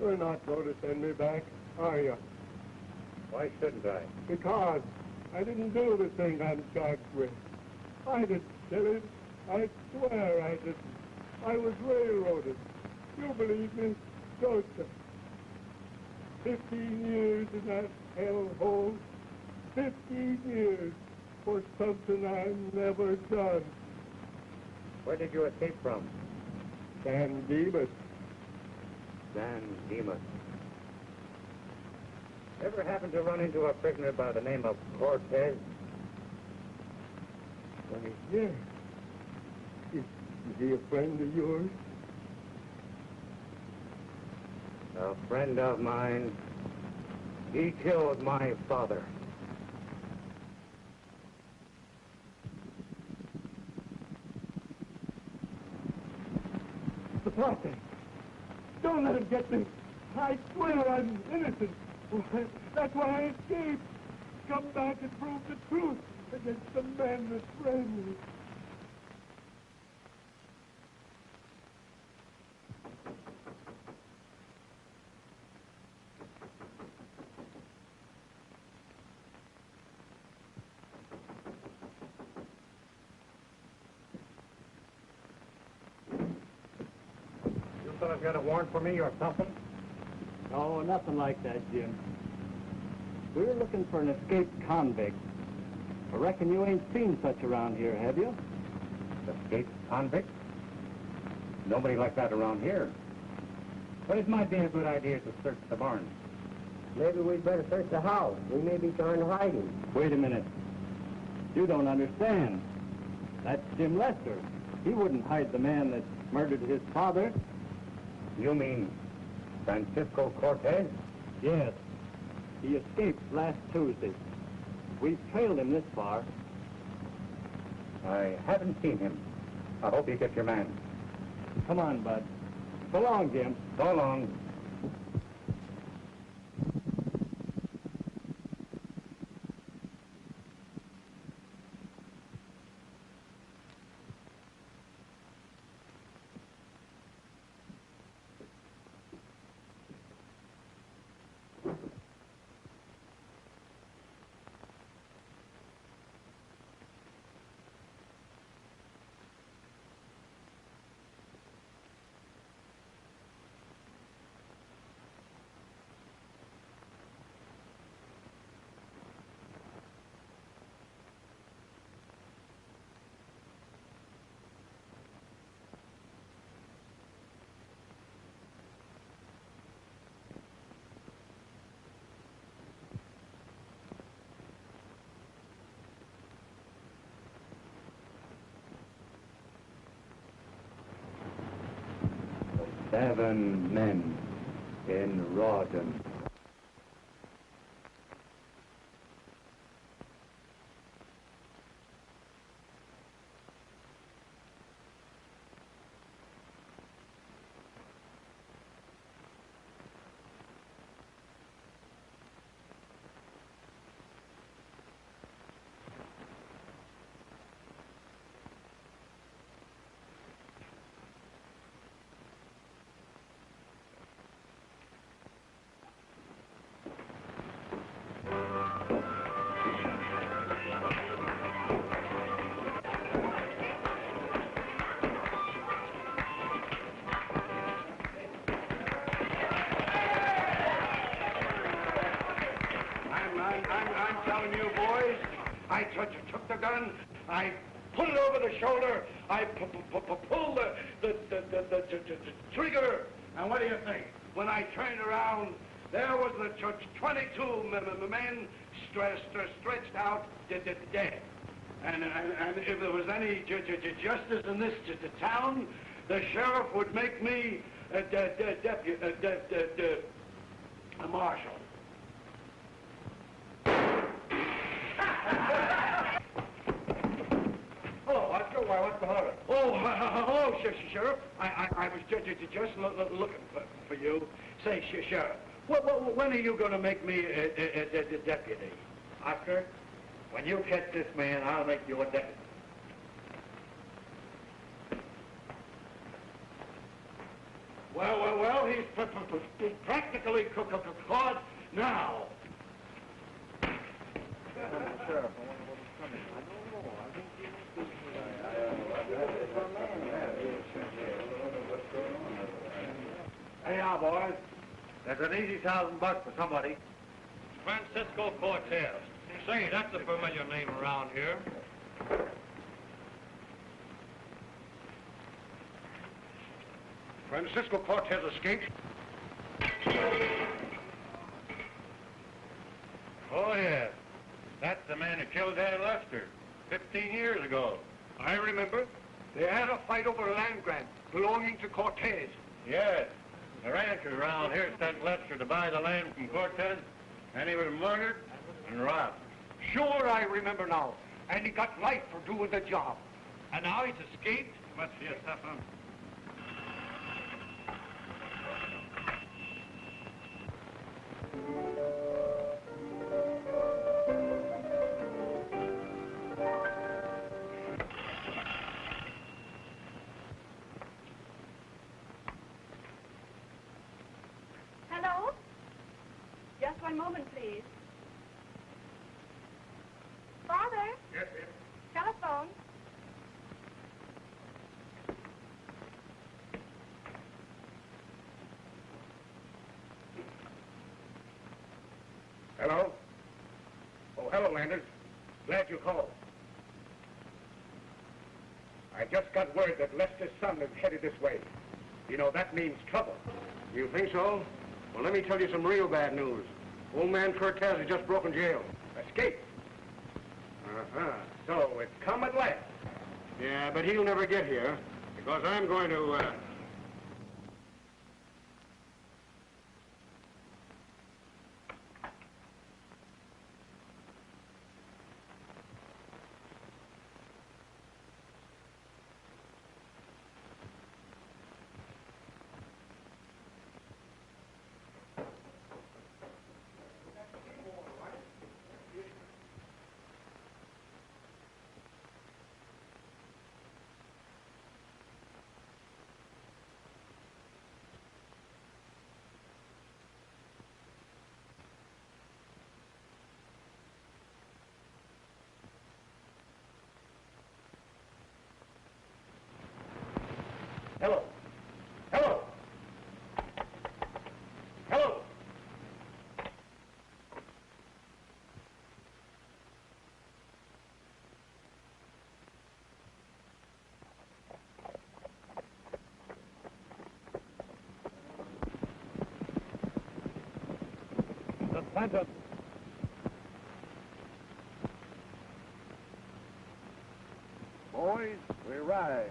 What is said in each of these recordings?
You're not going to send me back, are you? Why shouldn't I? Because I didn't do the thing I'm charged with. I didn't kill him. I swear I didn't. I was railroaded. You believe me, don't you? 15 years in that hellhole. 15 years for something I've never done. Where did you escape from? San Dimas. San Dimas. Ever happen to run into a prisoner by the name of Cortez? Why, yes. Is he a friend of yours? A friend of mine. He killed my father. The Prophet. Don't let him get me. I swear I'm innocent. That's why I escaped. Come back and prove the truth against the men that framed me. You fellas got a warrant for me or something? No, nothing like that, Jim. We're looking for an escaped convict. I reckon you ain't seen such around here, have you? Escaped convict? Nobody like that around here. But it might be a good idea to search the barn. Maybe we'd better search the house. We may be trying to hide him. Wait a minute. You don't understand. That's Jim Lester. He wouldn't hide the man that murdered his father. You mean Francisco Cortez? Yes. He escaped last Tuesday. We've trailed him this far. I haven't seen him. I hope you get your man. Come on, Bud. So long, Jim. So long. Seven men in Rawdon. I'm telling you, boys, I took the gun, I put it over the shoulder, I pulled the trigger, and what do you think? When I turned around, there was the 22 men stretched out dead. And if there was any justice in this town, the sheriff would make me a marshal. Hello, Oscar. Why, what's the matter? Oh, Sheriff. I was just looking for you. Say, Sheriff, when are you going to make me a deputy? Oscar, when you catch this man, I'll make you a deputy. Well, he's practically caught now. Sheriff, Hey now, boys. There's an easy $1,000 for somebody. Francisco Cortez. Say, that's a familiar name around here. Francisco Cortez escaped? Oh, yes. That's the man who killed Dad Lester 15 years ago. I remember. They had a fight over a land grant belonging to Cortez. Yes. The ranchers around here sent Lester to buy the land from Cortez, and he was murdered and robbed. Sure, I remember now. And he got life for doing the job. And now he's escaped? Must be a tough one. Hello? Just one moment, please. Father? Yes, yes. Telephone. Hello? Oh, hello, Landers. Glad you called. I just got word that Lester's son is headed this way. You know, that means trouble. You think so? Well, let me tell you some real bad news. Old man Cortez has just broken jail. Escaped. Uh-huh. So it's come at last. Yeah, but he'll never get here, because I'm going to, Hello. Hello. Hello. Suspension. Boys, we ride.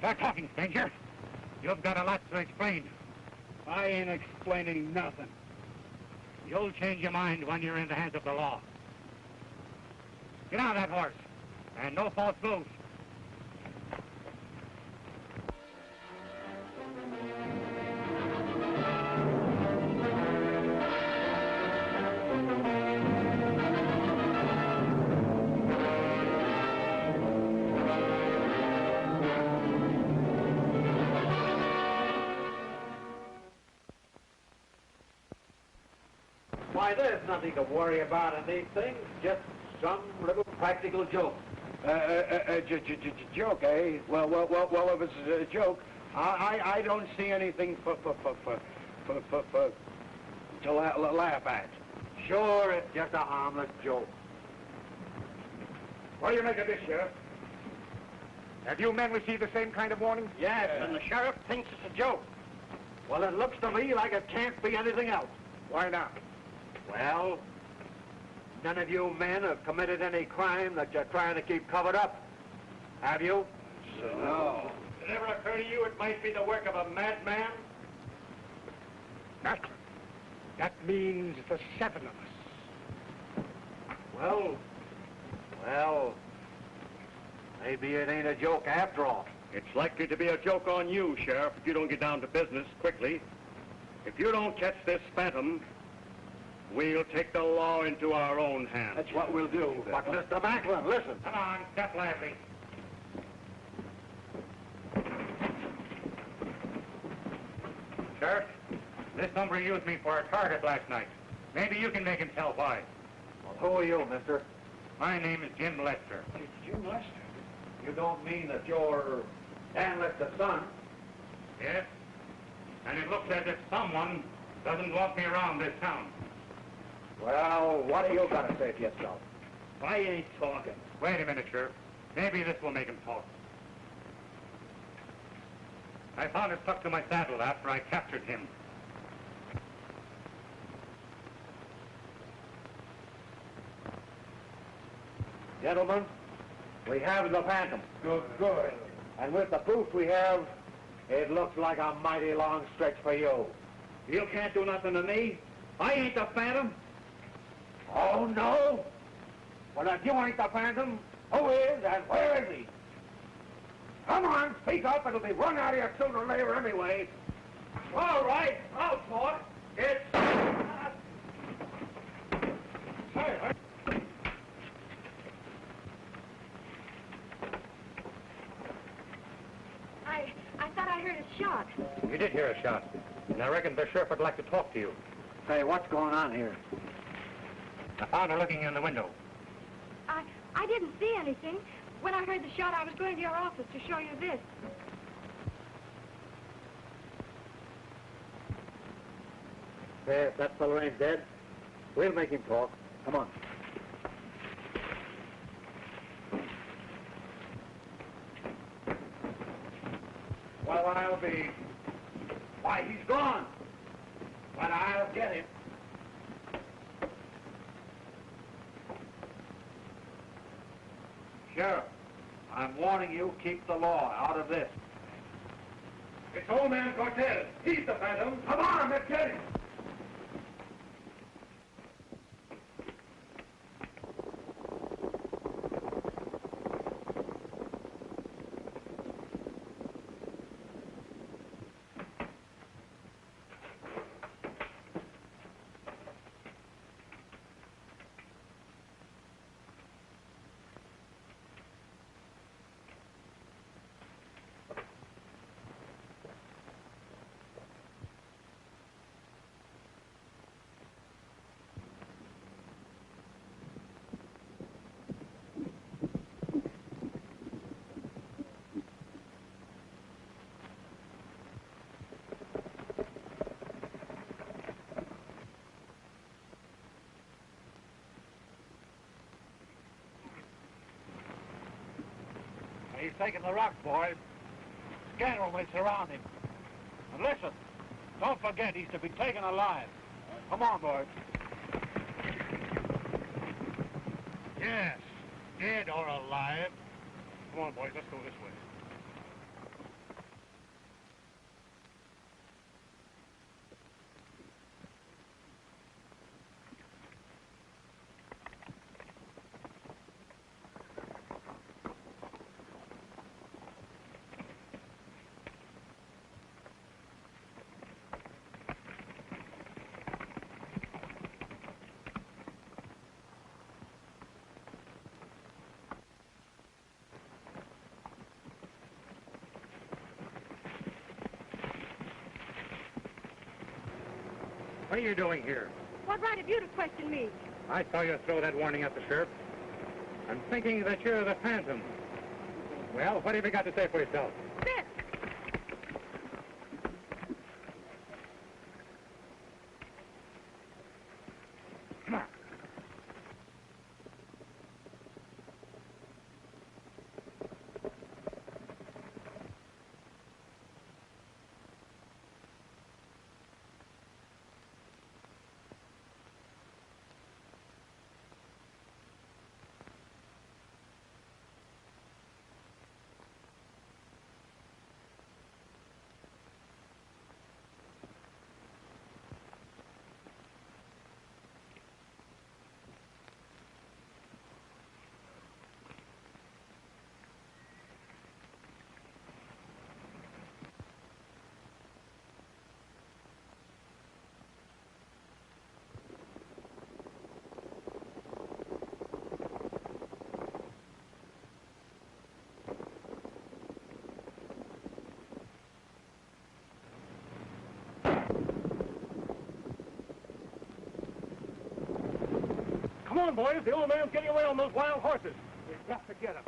Start talking, stranger. You've got a lot to explain. I ain't explaining nothing. You'll change your mind when you're in the hands of the law. Get on that horse, and no false moves. Why, there's nothing to worry about in these things. Just some little practical joke. Joke, eh? Well, if it's a joke, I don't see anything to laugh at. Sure, it's just a harmless joke. What do you make of this, Sheriff? Have you men received the same kind of warning? Yes, and the sheriff thinks it's a joke. Well, it looks to me like it can't be anything else. Why not? Well, none of you men have committed any crime that you're trying to keep covered up. Have you? No. Did it ever occur to you it might be the work of a madman? That means the 7 of us. Well, maybe it ain't a joke after all. It's likely to be a joke on you, Sheriff, if you don't get down to business quickly. If you don't catch this phantom, we'll take the law into our own hands. That's what we'll do. But, Mr. Macklin, listen. Come on, step lively. Sheriff, this number used me for a target last night. Maybe you can make him tell why. Well, who are you, mister? My name is Jim Lester. Jim Lester? You don't mean that you're Dan Lester's son? Yes? And it looks as if someone doesn't want me around this town. Well, what do you got to say for yourself? I ain't talking. Wait a minute, Sheriff. Maybe this will make him talk. I found it stuck to my saddle after I captured him. Gentlemen, we have the phantom. Good. And with the proof we have, it looks like a mighty long stretch for you. You can't do nothing to me. I ain't the phantom. Oh, no? Well, if you ain't the phantom, who is and where is he? Come on, speak up. It'll be run out of you sooner or later anyway. All right, I'll talk. It's... I thought I heard a shot. You did hear a shot. And I reckon the sheriff would like to talk to you. Say, what's going on here? I found her looking in the window. I didn't see anything. When I heard the shot, I was going to your office to show you this. If that fellow ain't dead, we'll make him talk. Come on. Well, I'll be... Why, he's gone. But I'll get him. Sheriff, I'm warning you, keep the law out of this. It's old man Cortez. He's the phantom. Come on, let's get him. He's taking the rock, boys. Scandal will surround him. And listen, don't forget he's to be taken alive. Come on, boys. Yes, dead or alive. Come on, boys, let's go this way. What are you doing here? What right have you to question me? I saw you throw that warning at the sheriff. I'm thinking that you're the Phantom. Well, what have you got to say for yourself? This! Come on. Come on, boys. The old man's getting away on those wild horses. We've got to get him.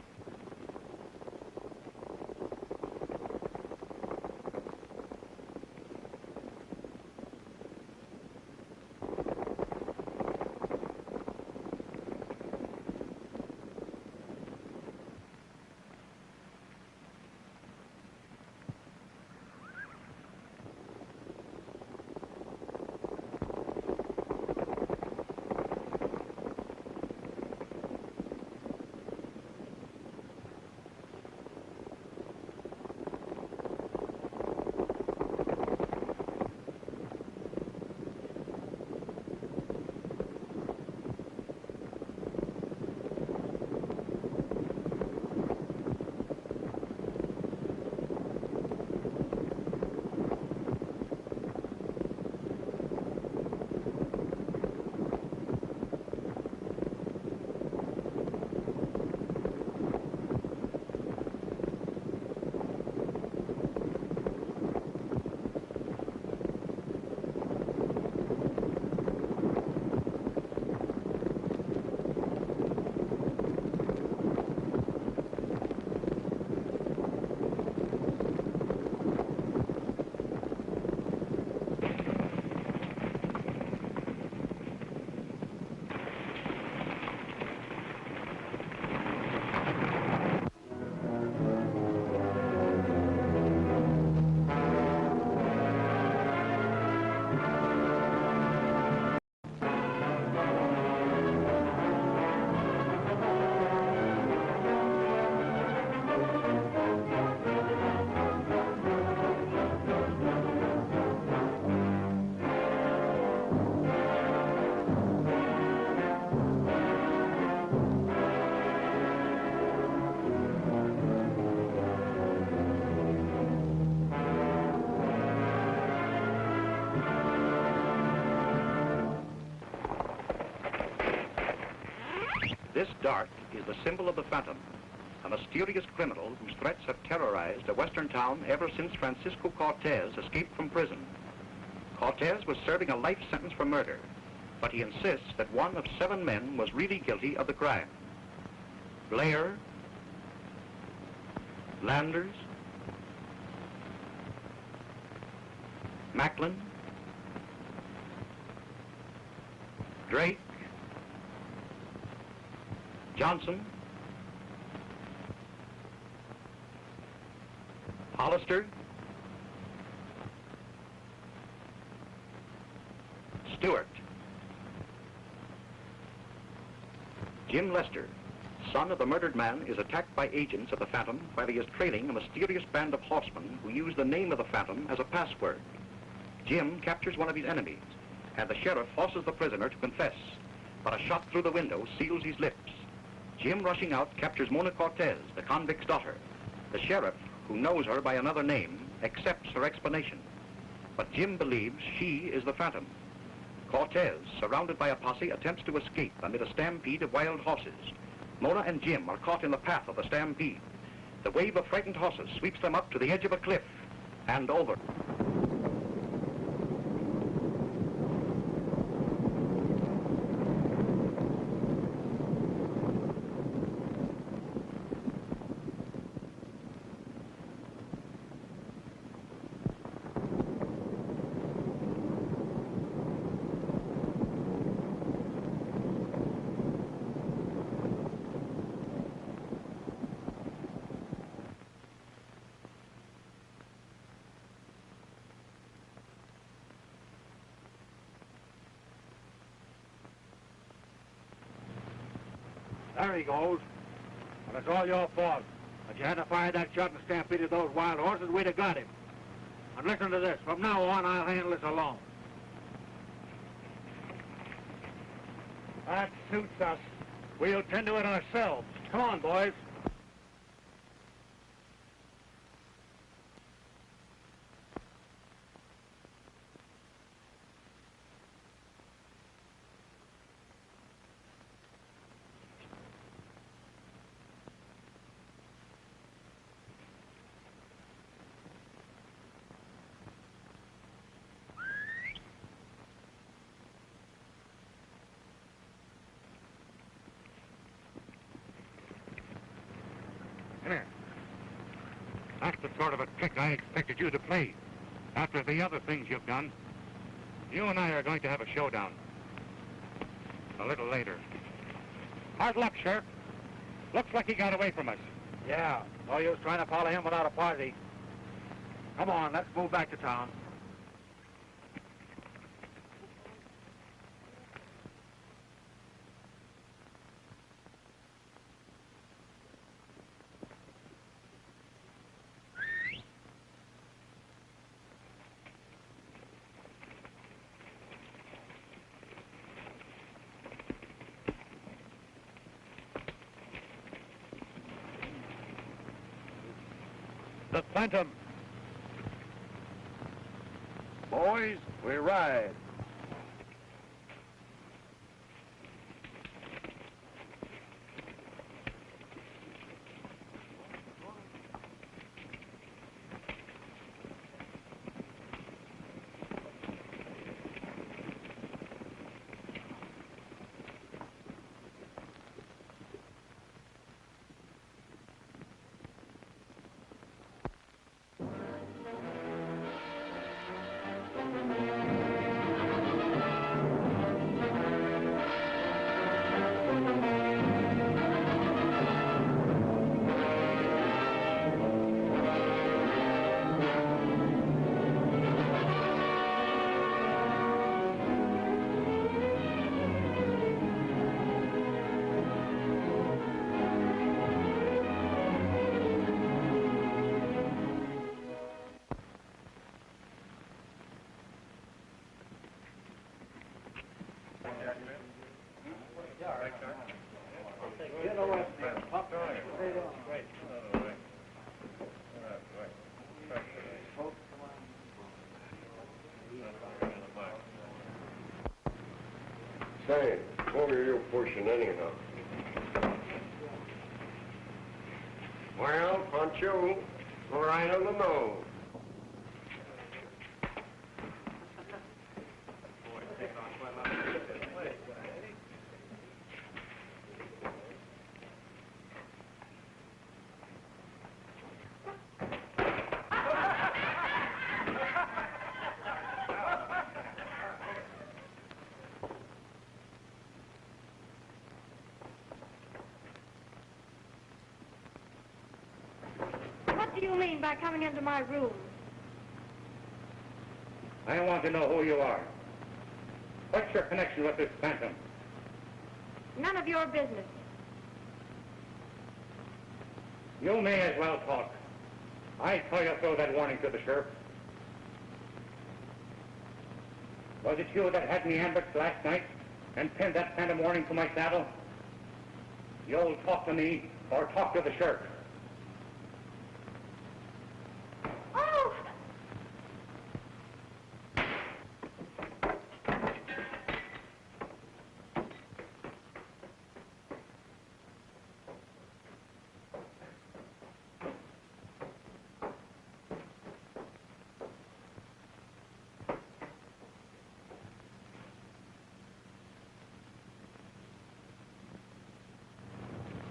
This dart is the symbol of the Phantom, a mysterious criminal whose threats have terrorized a western town ever since Francisco Cortez escaped from prison. Cortez was serving a life sentence for murder, but he insists that one of 7 men was really guilty of the crime. Blair, Landers, Macklin, Drake, Johnson, Hollister, Stewart, Jim Lester, son of the murdered man, is attacked by agents of the Phantom while he is trailing a mysterious band of horsemen who use the name of the Phantom as a password. Jim captures one of his enemies, and the sheriff forces the prisoner to confess, but a shot through the window seals his lips. Jim, rushing out, captures Mona Cortez, the convict's daughter. The sheriff, who knows her by another name, accepts her explanation. But Jim believes she is the Phantom. Cortez, surrounded by a posse, attempts to escape amid a stampede of wild horses. Mona and Jim are caught in the path of the stampede. The wave of frightened horses sweeps them up to the edge of a cliff and over. There he goes. Well, it's all your fault. If you hadn't fired that shot and stampeded those wild horses, we'd have got him. And listen to this. From now on, I'll handle this alone. That suits us. We'll tend to it ourselves. Come on, boys. Come here. That's the sort of a trick I expected you to play. After the other things you've done, you and I are going to have a showdown. A little later. Hard luck, Sheriff. Looks like he got away from us. Yeah, no use trying to follow him without a party. Come on, let's move back to town. The Phantom. Boys, we ride. Say, what were you pushing anyhow? Well, punch you right on the nose. What do you mean by coming into my room? I want to know who you are. What's your connection with this phantom? None of your business. You may as well talk. I saw you throw that warning to the sheriff. Was it you that had me ambushed last night and pinned that phantom warning to my saddle? You'll talk to me or talk to the sheriff. Oh!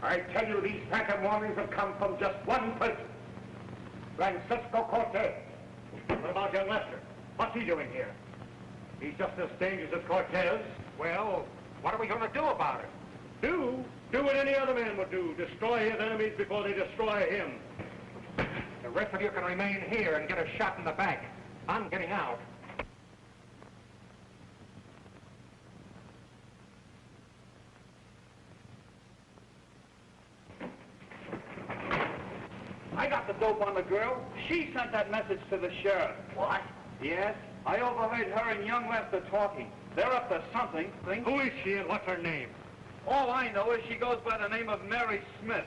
I tell you, these phantom warnings have come from just one person. Francisco Cortez. What about young Lester? What's he doing here? He's just as dangerous as Cortez. Well, what are we going to do about it? Do what any other man would do. Destroy his enemies before they destroy him. The rest of you can remain here and get a shot in the back. I'm getting out. got the dope on the girl. She sent that message to the sheriff. What? Yes, I overheard her and young Lester talking. They're up to something. Who is she and what's her name? All I know is she goes by the name of Mary Smith.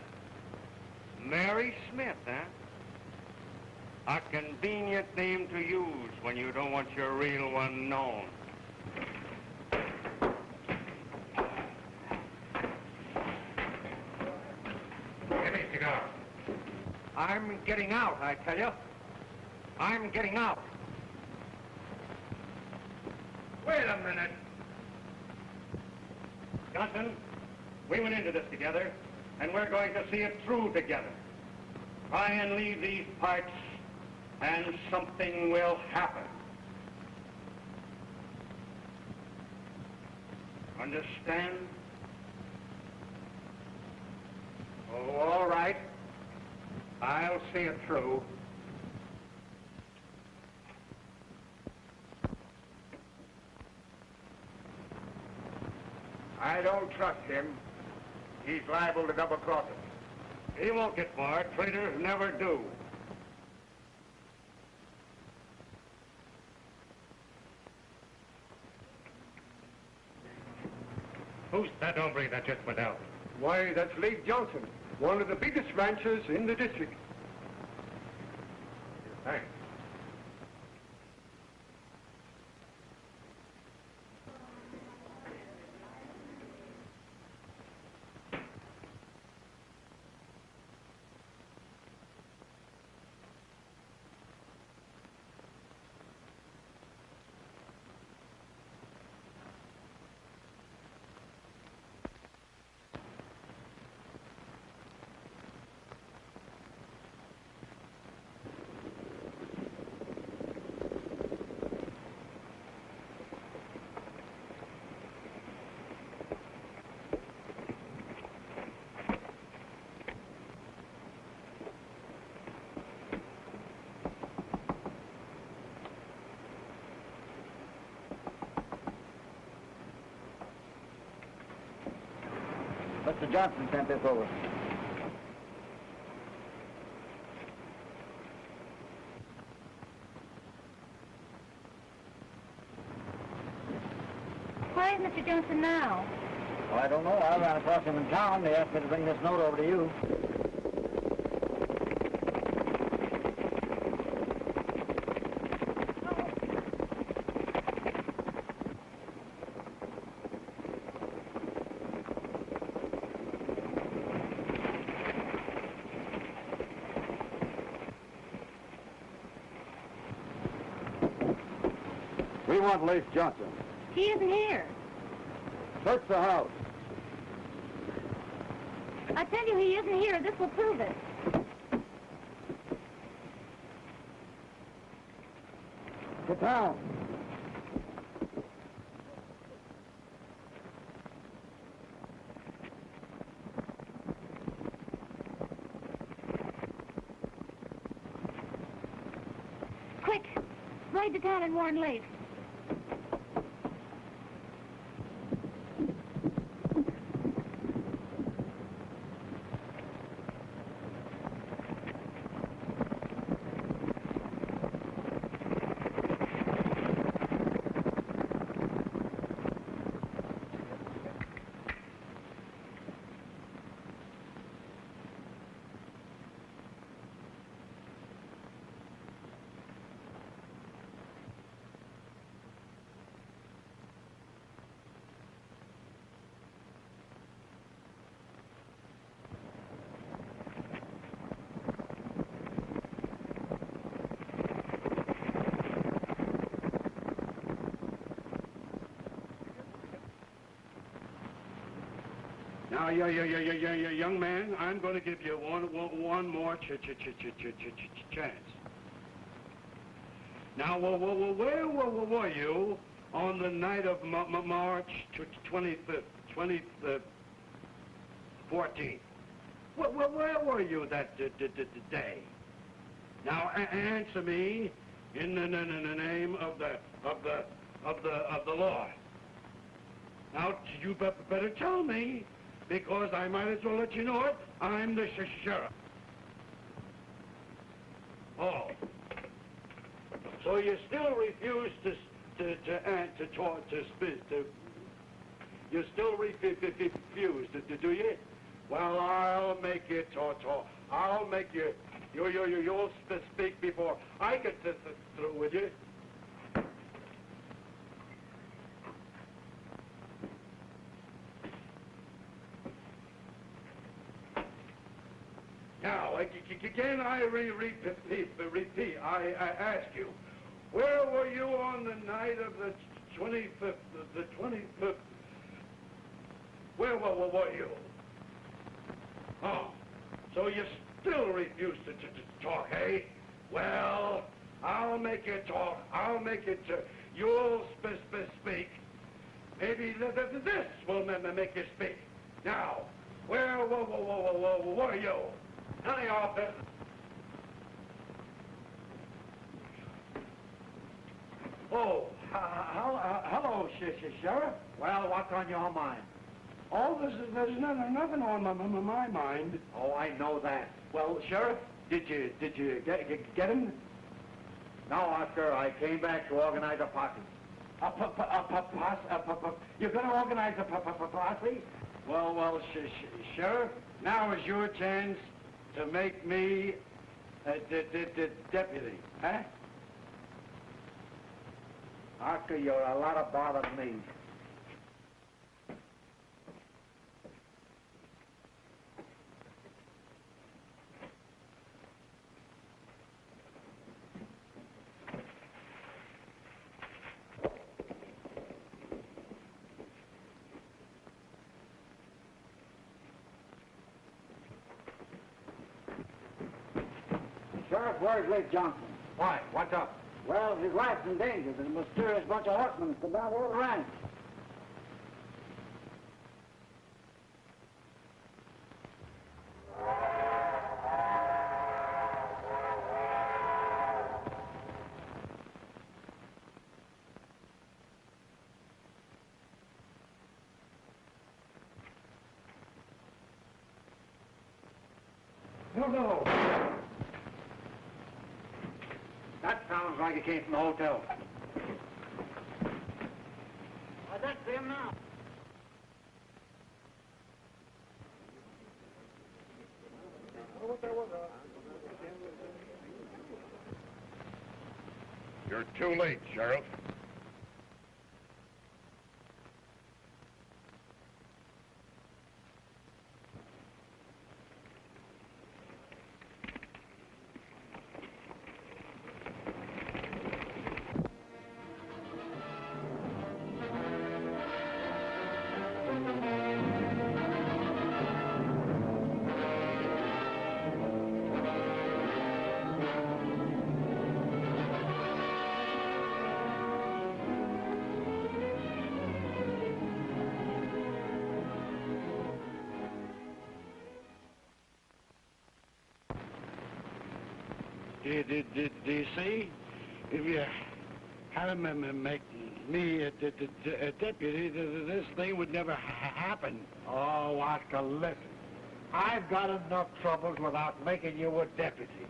Mary Smith, huh? A convenient name to use when you don't want your real one known. Give me a cigar. I'm getting out, I tell you. I'm getting out. Wait a minute. Johnson, we went into this together, and we're going to see it through together. Try and leave these parts, and something will happen. Understand? Oh, all right. I'll see it through. I don't trust him. He's liable to double-cross us. He won't get far. Traitors never do. Who's that hombre that just went out? Why, that's Leif Johnson, one of the biggest ranchers in the district. Thanks. Mr. Johnson sent this over. Why is Mr. Johnson now? Well, I don't know. I ran across him in town. They asked me to bring this note over to you. We want Leif Johnson. He isn't here. Search the house. I tell you, he isn't here. This will prove it. Get down. Quick, ride to town and warn Leif. Now, young man, I'm going to give you one more chance. Now, where were you on the night of March 25th, 14th? Where were you that day? Now, answer me in the name of the law. Now, you better tell me, because I might as well let you know it. I'm the sheriff. Oh. So you still refuse to talk, to speak, to... You still refuse, do you? Well, I'll make you talk. I'll make you... You'll speak before I get through with you. Now, again, I repeat, I ask you, where were you on the night of the 25th, the 25th? Where were you? Oh, so you still refuse to talk, eh? Well, I'll make you talk. I'll make it you'll speak. Maybe this will make you speak. Now, where were you? None of your business. Oh, hello, Sheriff. Well, what's on your mind? Oh, there's nothing on my mind. Oh, I know that. Well, Sheriff, did you get him? No, Oscar. I came back to organize a posse. You're going to organize a posse? Well, Sheriff, now is your chance to make me a deputy, huh? Oscar, you're a lot of bother to me. Sheriff, where's Lake Johnson? Why? What's up? Well, his life's in danger. There's a mysterious bunch of horsemen come down the old ranch. No. That sounds like it came from the hotel. That's him now. You're too late, Sheriff. Do you see? If you had him make me a deputy, this thing would never happen. Oh, Oscar, listen. I've got enough troubles without making you a deputy.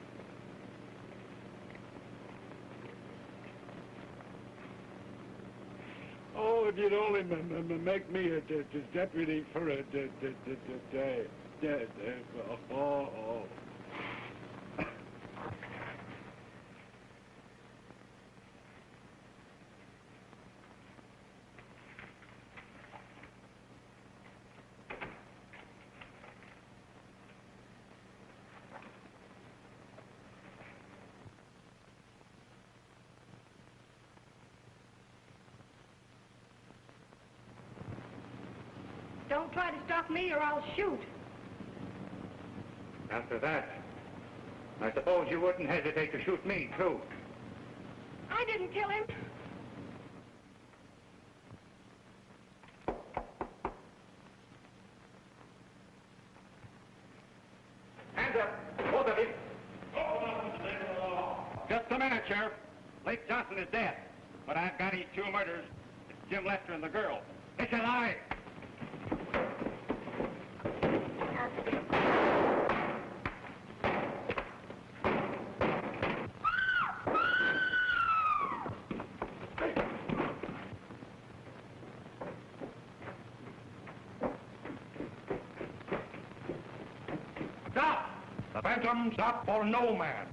Oh, if you'd only make me a deputy for a day. Oh. Don't try to stop me or I'll shoot. After that, I suppose you wouldn't hesitate to shoot me, too. I didn't kill him. Hands up, both of you. Just a minute, Sheriff. Lake Johnson is dead, but I've got his two murders. It's Jim Lester and the girl. It's a lie. phantom's up for no man.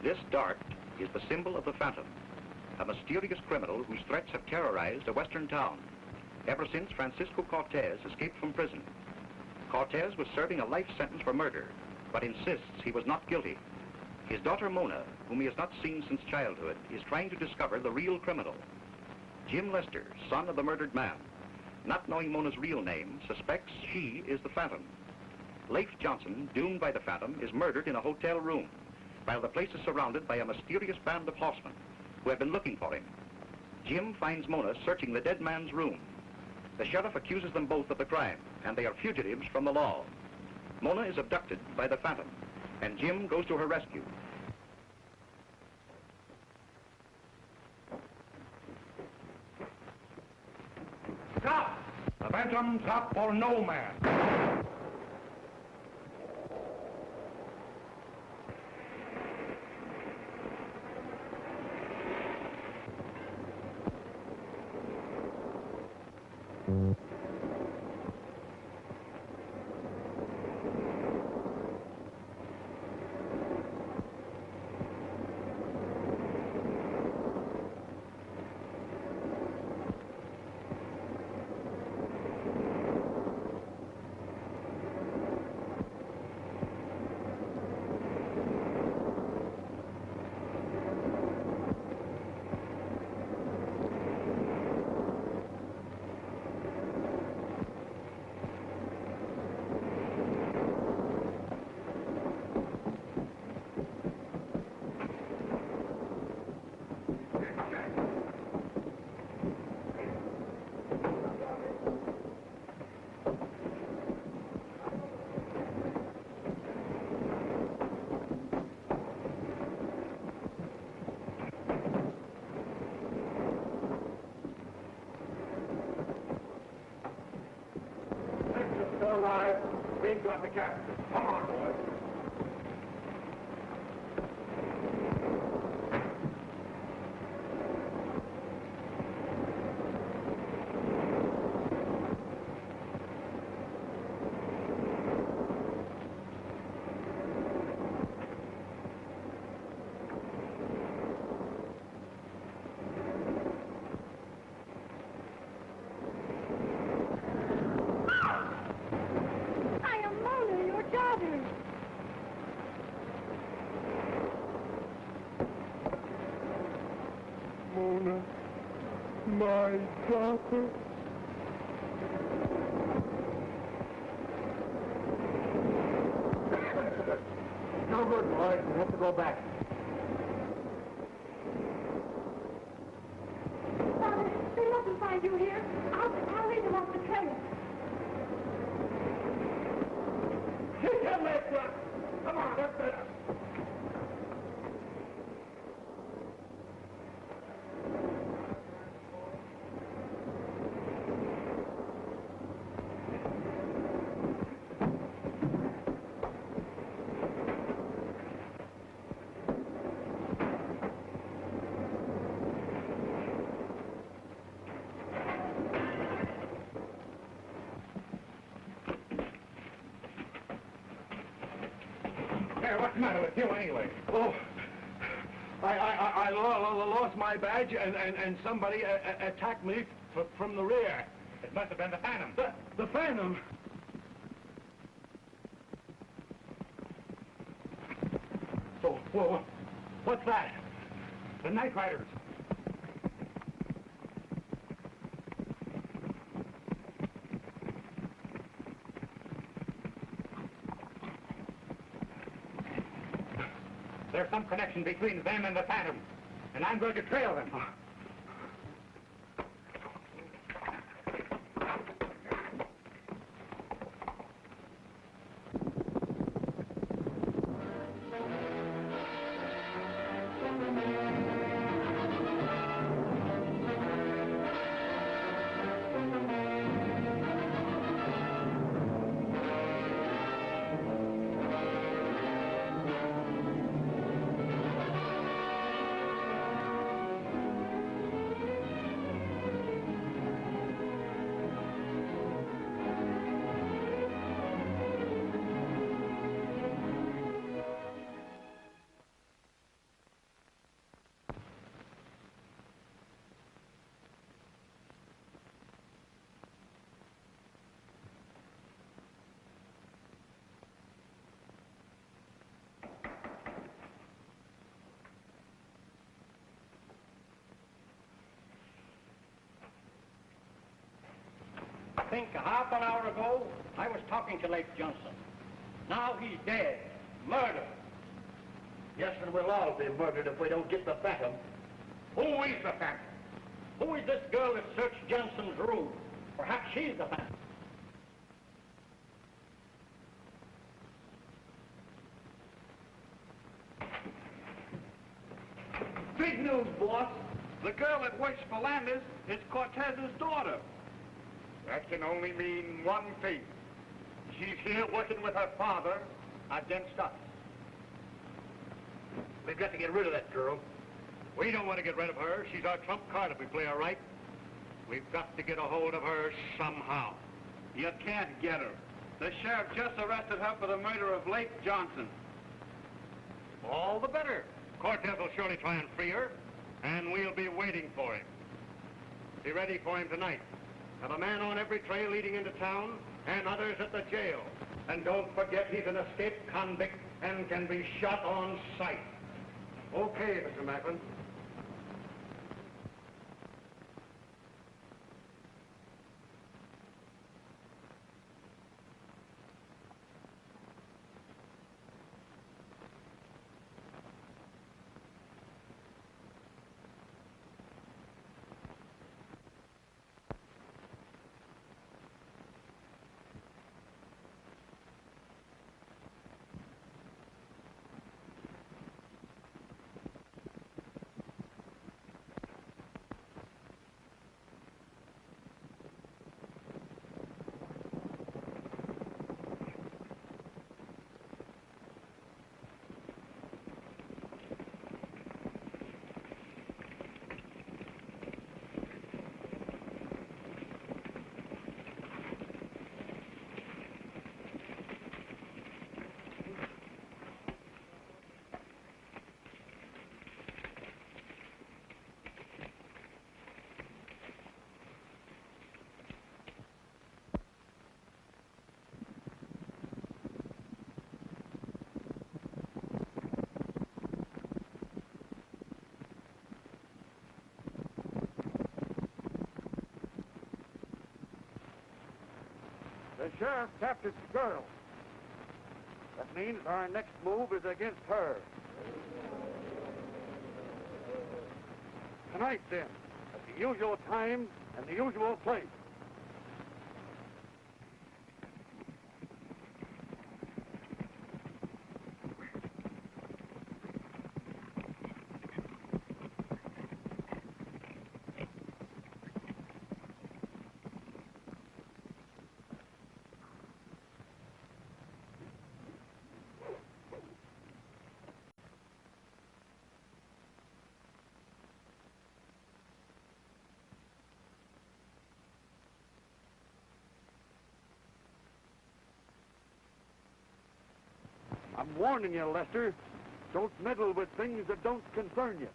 This dart is the symbol of the Phantom, a mysterious criminal whose threats have terrorized a western town ever since Francisco Cortez escaped from prison. Cortez was serving a life sentence for murder, but insists he was not guilty. His daughter Mona, whom he has not seen since childhood, is trying to discover the real criminal. Jim Lester, son of the murdered man, not knowing Mona's real name, suspects she is the Phantom. Leif Johnson, doomed by the Phantom, is murdered in a hotel room, while the place is surrounded by a mysterious band of horsemen who have been looking for him. Jim finds Mona searching the dead man's room. The sheriff accuses them both of the crime, and they are fugitives from the law. Mona is abducted by the Phantom, and Jim goes to her rescue. Stop! The phantom's up for no man. We've got the captain. Come on, boys. Mona, my daughter. No good, boys. We have to go back. Father, they mustn't find you here. I'll lead them off the trail. Get your legs up. Come on, that's better. the matter with you, anyway? Oh, I lost my badge, and somebody attacked me from the rear. It must have been the Phantom. The Phantom? Oh, well, what's that? The Night Riders. There's some connection between them and the Phantom, and I'm going to trail them. I think a half an hour ago, I was talking to Lake Johnson. Now he's dead. Murdered. Yes, and we'll all be murdered if we don't get the Phantom. Who is the Phantom? Who is this girl that searched Johnson's room? Perhaps she's the Phantom. Big news, boss. The girl that works for Landers is Cortez's daughter. That can only mean one thing. She's here working with her father against us. We've got to get rid of that girl. We don't want to get rid of her. She's our trump card if we play her right. We've got to get a hold of her somehow. You can't get her. The sheriff just arrested her for the murder of Lake Johnson. All the better. Cortez will surely try and free her, and we'll be waiting for him. Be ready for him tonight. Have a man on every trail leading into town, and others at the jail. And don't forget he's an escaped convict and can be shot on sight. Okay, Mr. Macklin. The sheriff captured the girl. That means our next move is against her. Tonight, then, at the usual time and the usual place. I'm warning you, Lester. Don't meddle with things that don't concern you.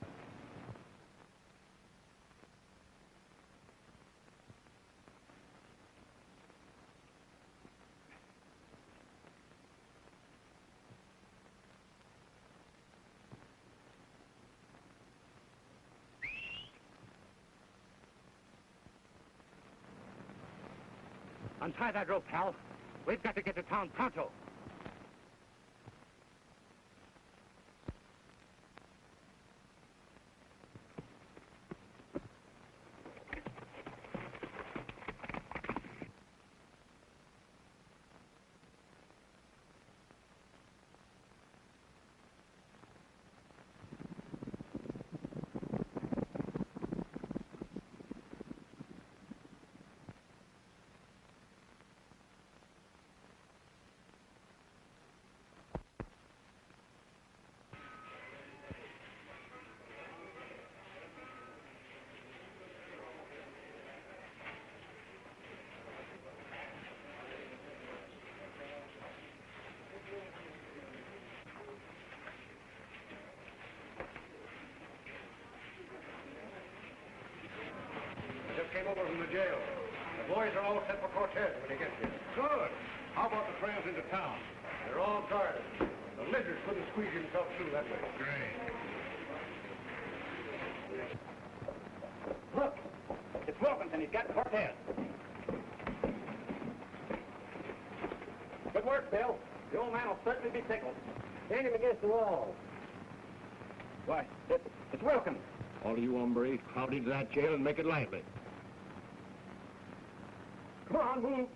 Untie that rope, pal. We've got to get to town pronto. I just came over from the jail. The boys are all set for Cortez when he gets here. Good. How about the trails into town? They're all guarded. The lizard couldn't squeeze himself through that way. Great. Look, it's Wilkinson. He's got Cortez. Good work, Bill. The old man will certainly be tickled. Stand him against the wall. Why, it's Wilkins. All of you hombres, crowd into that jail and make it lively. Come on, move.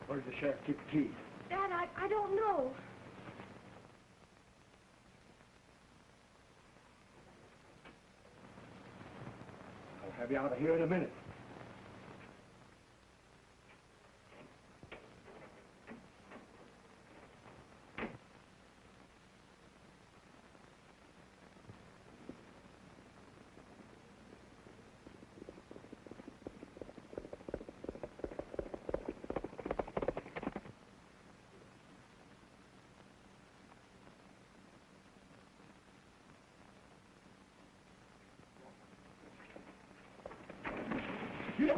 Where's the sheriff keep the keys? Dad, I don't know. I'll have you out of here in a minute. You've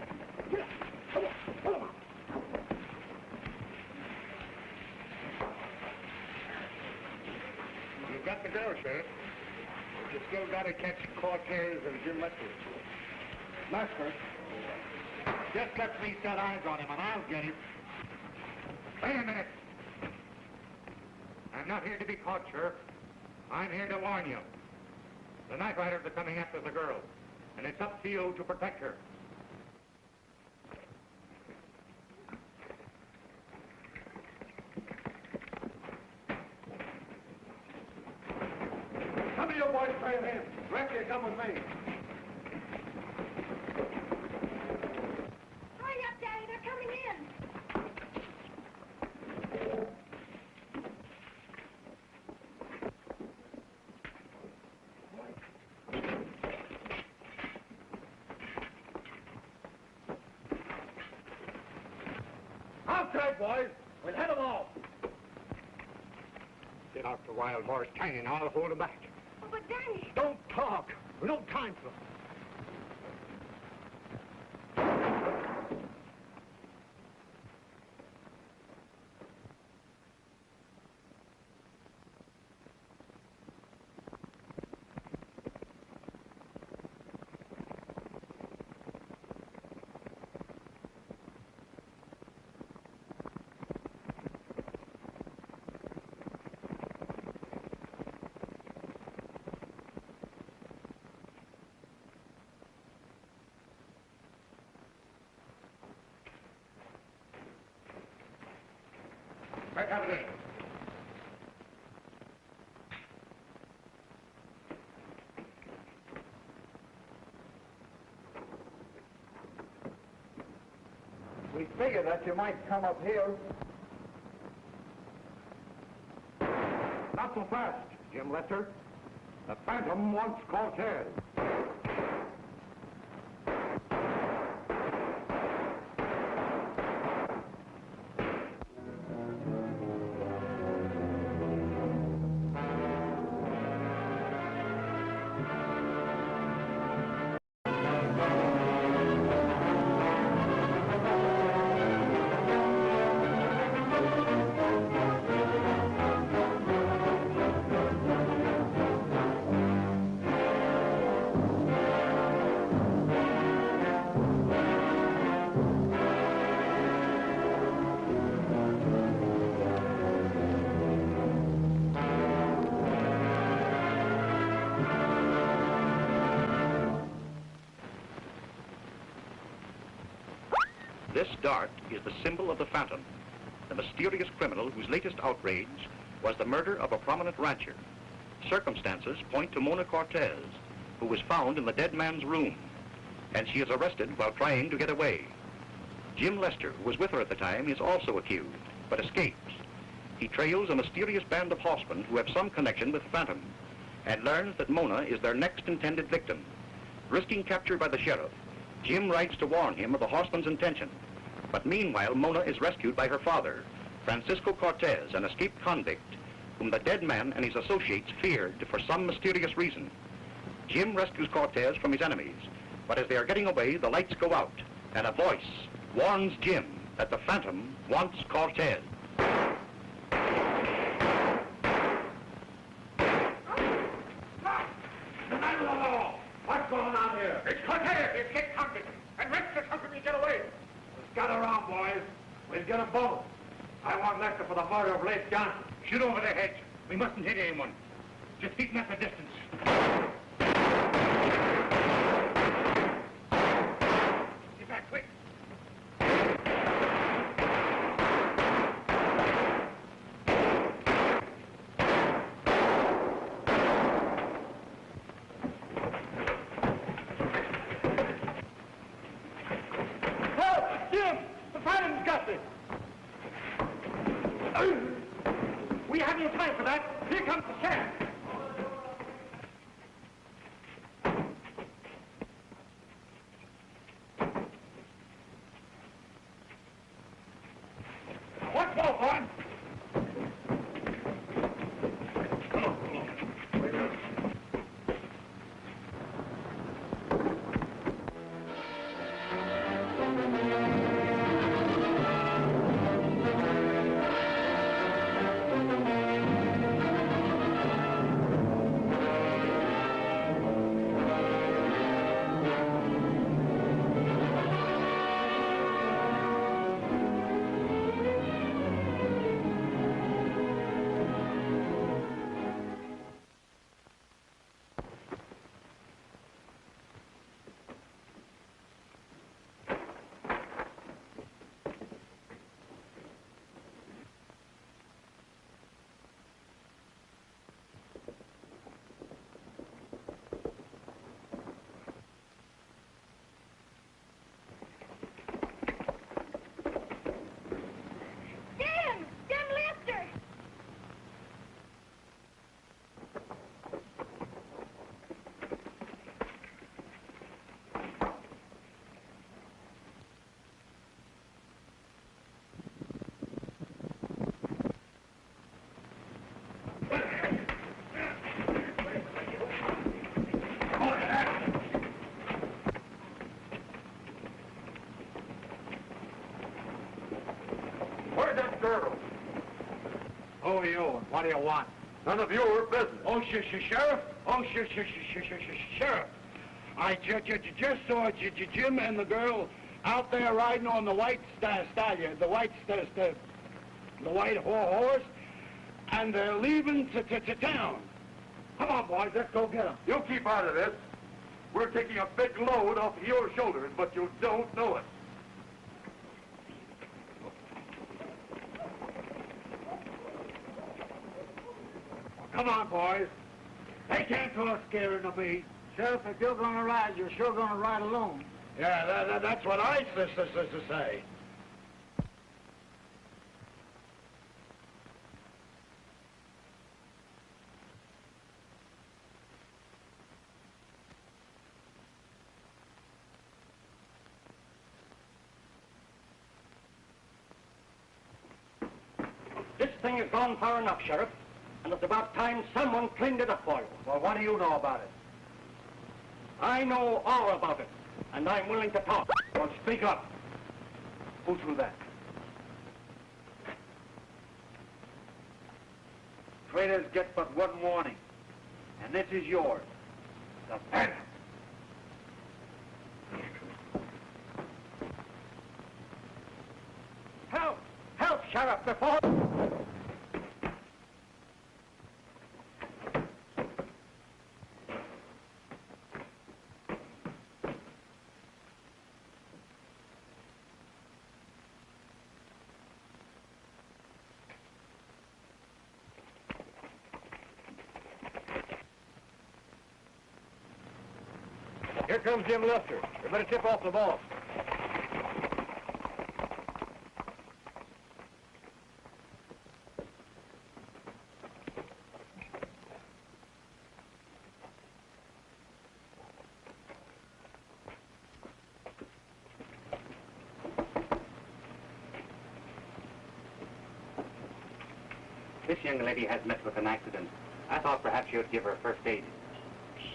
got the girl, Sheriff. You still got to catch Cortez and Jim Lester. Lester, Just let me set eyes on him and I'll get him. Wait a minute. I'm not here to be caught, Sheriff. I'm here to warn you. The night riders are coming after the girl, and it's up to you to protect her. some of you boys trail him. The rest of you come with me. Hurry up, Daddy. They're coming in. Outside, boys. We'll head them off. Get out to Wild Horse Canyon. I'll hold them back. Oh, but Daddy... Don't talk. We don't time for them. Back out of there. We figured that you might come up here. Not so fast, Jim Lester. The Phantom wants Cortez. This dart is the symbol of the Phantom, the mysterious criminal whose latest outrage was the murder of a prominent rancher. Circumstances point to Mona Cortez, who was found in the dead man's room, and she is arrested while trying to get away. Jim Lester, who was with her at the time, is also accused, but escapes. He trails a mysterious band of horsemen who have some connection with Phantom, and learns that Mona is their next intended victim. Risking capture by the sheriff, Jim writes to warn him of the horseman's intention. But meanwhile, Mona is rescued by her father, Francisco Cortez, an escaped convict, whom the dead man and his associates feared for some mysterious reason. Jim rescues Cortez from his enemies, but as they are getting away, the lights go out, and a voice warns Jim that the Phantom wants Cortez. The man of the law! What's going on here? It's Cortez! It's get convict! And Lester helping me get away! Let's gather around, boys. We'll get them both. I want Lester for the murder of Leif Johnson. Shoot over the hedge. We mustn't hit anyone. Just keep them at the distance. Get back, quick. Help! Jim! The Phantom's got me! We have no time for that. Here comes the sheriff. What's more, boy? Come on, come on. Wait up. Where's that girl? Who are you and what do you want? None of your business. Oh, Sheriff? Oh, Sheriff. I just saw Jim and the girl out there riding on the white stallion, the white horse, and they're leaving to town. Come on, boys, let's go get them. You keep out of this. We're taking a big load off of your shoulders, but you don't know it. Come on, boys. They can't cause scaring of me. Sheriff, if you're going to ride, you're sure going to ride alone. Yeah, that's what I say. thing has gone far enough, Sheriff. And it's about time someone cleaned it up for you. Well, what do you know about it? I know all about it, and I'm willing to talk. Well, speak up. Who threw that? Traitors get but one warning, and this is yours. The Phantom. Help! Help, Sheriff, before... Here comes Jim Lester. We better tip off the boss. This young lady has met with an accident. I thought perhaps you'd give her first aid.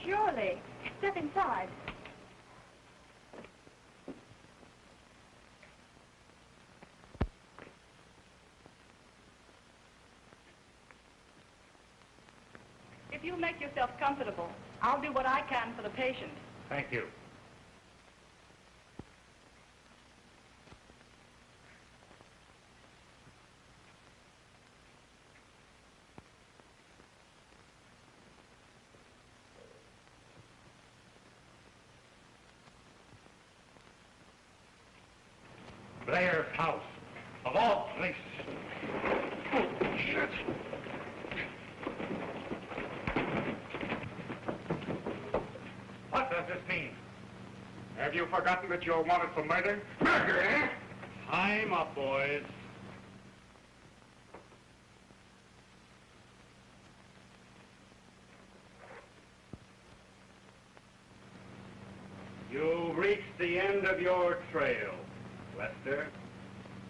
Surely. Step inside. If you'll make yourself comfortable, I'll do what I can for the patient. Thank you. Blair's house, of all places. Oh, shit. What does this mean? Have you forgotten that you're wanted for murder? Murder, eh? Time up, boys. You've reached the end of your trail, Lester.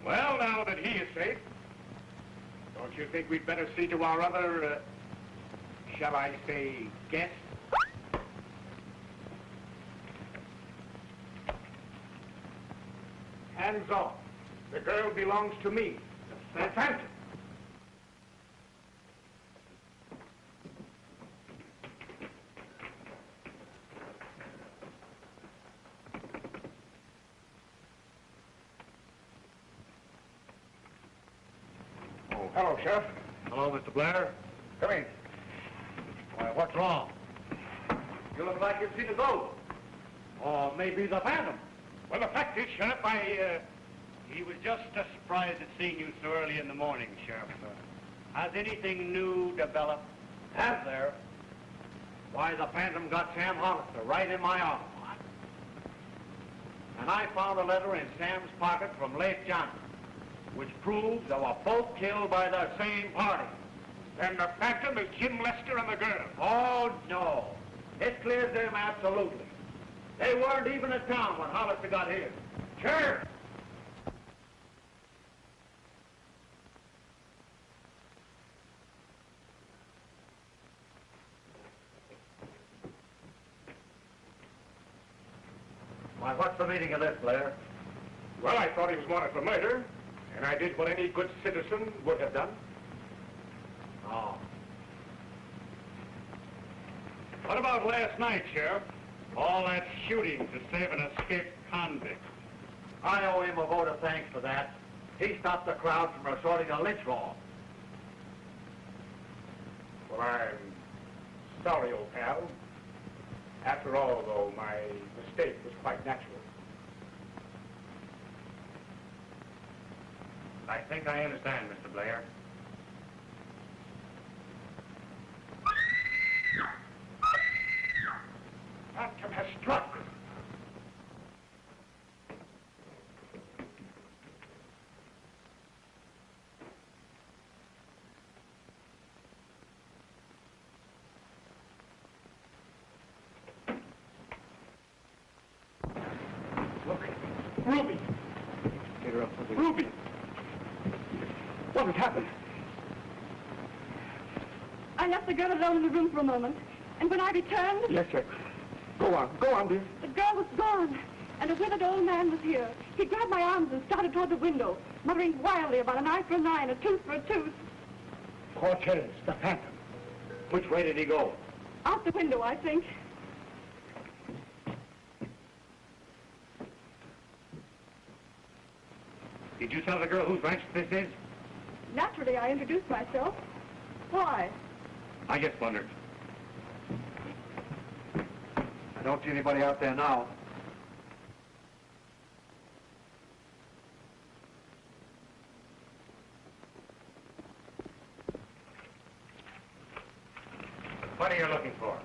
Well, now that he is safe, don't you think we'd better see to our other, shall I say, guest? Hands off. The girl belongs to me, the Phantom. Oh, hello, Sheriff. Hello, Mr. Blair. Come in. Why, what's wrong? You look like you've seen a ghost. Or maybe the Phantom. Well, the fact is, Sheriff, he was just surprised at seeing you so early in the morning, Sheriff. Has anything new developed? Has there? Why, the Phantom got Sam Hollister right in my office. And I found a letter in Sam's pocket from Leif Johnson, which proves they were both killed by the same party. And the Phantom is Jim Lester and the girl. Oh, no. It clears them absolutely. They weren't even in town when Hollister got here. Sure. Why, what's the meaning of this, Blair? Well, I thought he was wanted for murder, and I did what any good citizen would have done. Oh. What about last night, Sheriff? All that shooting to save an escaped convict. I owe him a vote of thanks for that. He stopped the crowd from resorting to lynch law. Well, I'm sorry, old pal. After all, though, my mistake was quite natural. I think I understand, Mr. Blair. Phantom has struck. Look, Ruby. Ruby. What has happened? left the girl alone in the room for a moment. And when I returned... Yes, sir. Go on, dear. The girl was gone. And a withered old man was here. He grabbed my arms and started toward the window, muttering wildly about an eye for an eye and a tooth for a tooth. Cortez, the Phantom. Which way did he go? Out the window, I think. Did you tell the girl whose ranch this is? Naturally, I introduced myself. Why? I just wondered. I don't see anybody out there now. What are you looking for?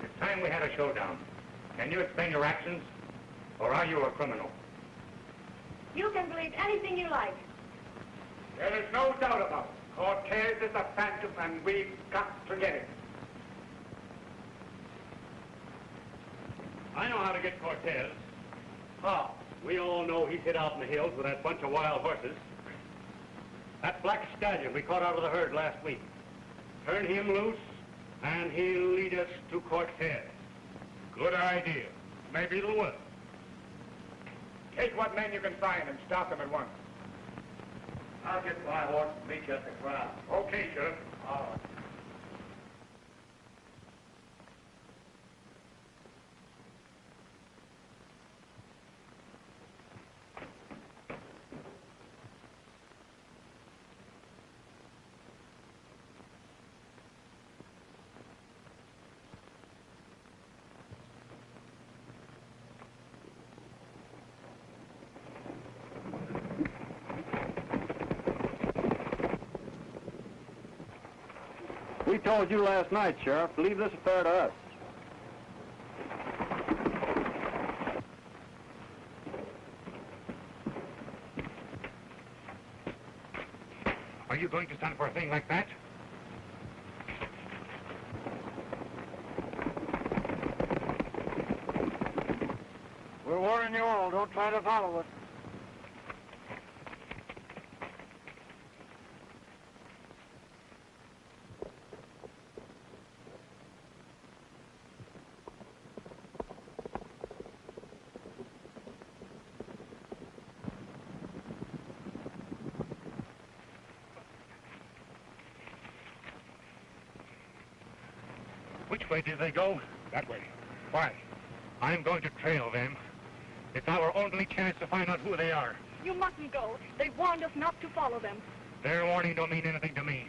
It's time we had a showdown. Can you explain your actions? Or are you a criminal? You can believe anything you like. There is no doubt about it. Cortez is a phantom, and we've got to get him. I know how to get Cortez. How? We all know he's hid out in the hills with that bunch of wild horses. That black stallion we caught out of the herd last week. Turn him loose, and he'll lead us to Cortez. Good idea. Maybe it'll work. Take what men you can find and stop them at once. I'll get my horse and meet you at the corral. Okay, Sheriff. All right. We told you last night, Sheriff, to leave this affair to us. Are you going to stand for a thing like that? We're warning you all, don't try to follow us. Which way did they go? That way. Why? I'm going to trail them. It's our only chance to find out who they are. You mustn't go. They warned us not to follow them. Their warning don't mean anything to me.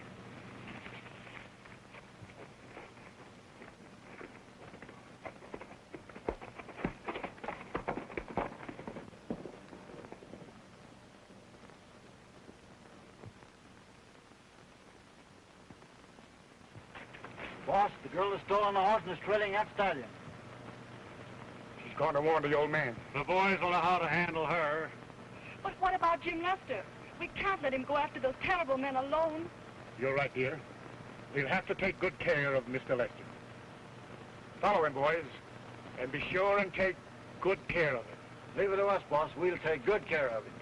Boss, the girl has stolen the horse and is trailing that stallion. She's going to warn the old man. The boys will know how to handle her. But what about Jim Lester? We can't let him go after those terrible men alone. You're right, dear. We'll have to take good care of Mr. Lester. Follow him, boys, and be sure and take good care of him. Leave it to us, boss. We'll take good care of it.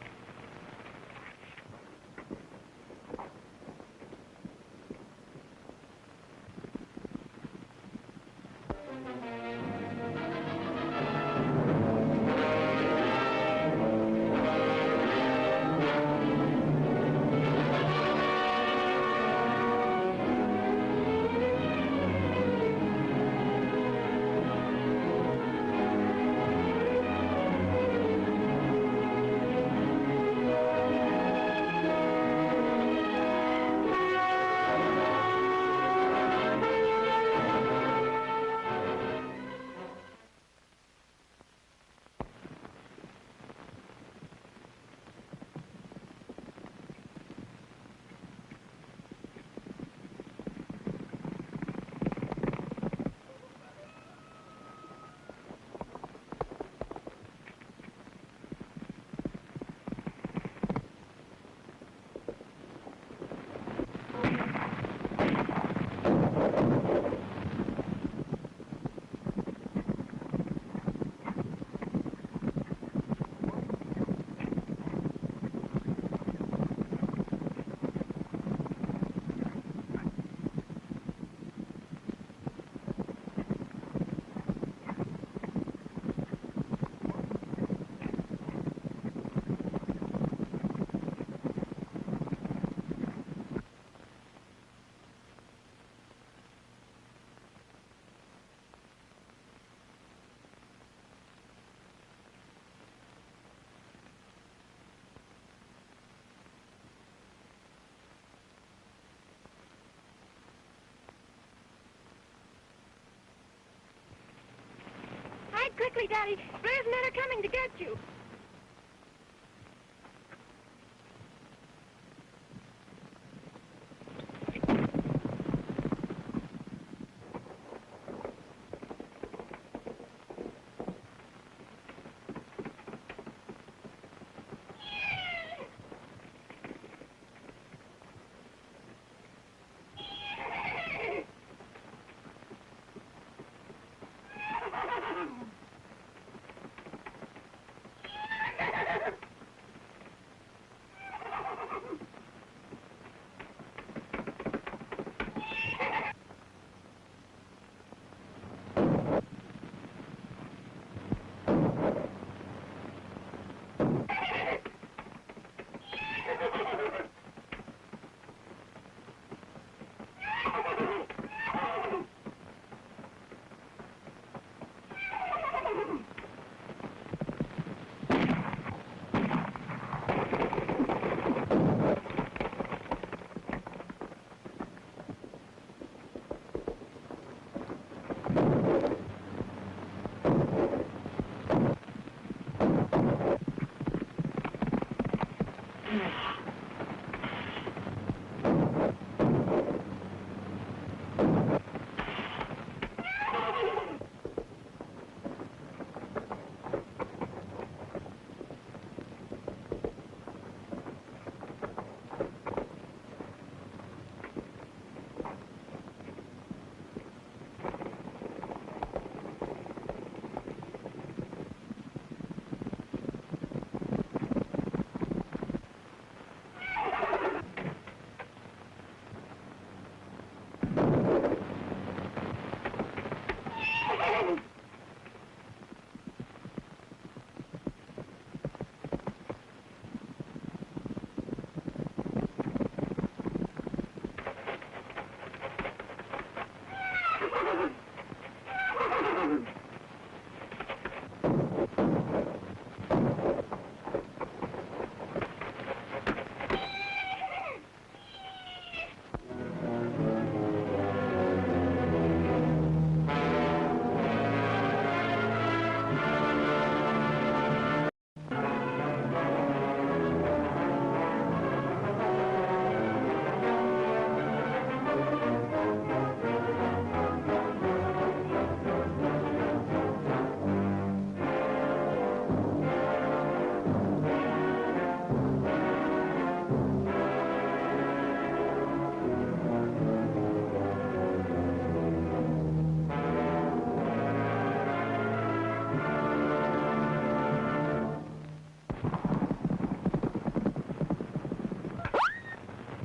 quickly, Daddy. Blair's men are coming to get you.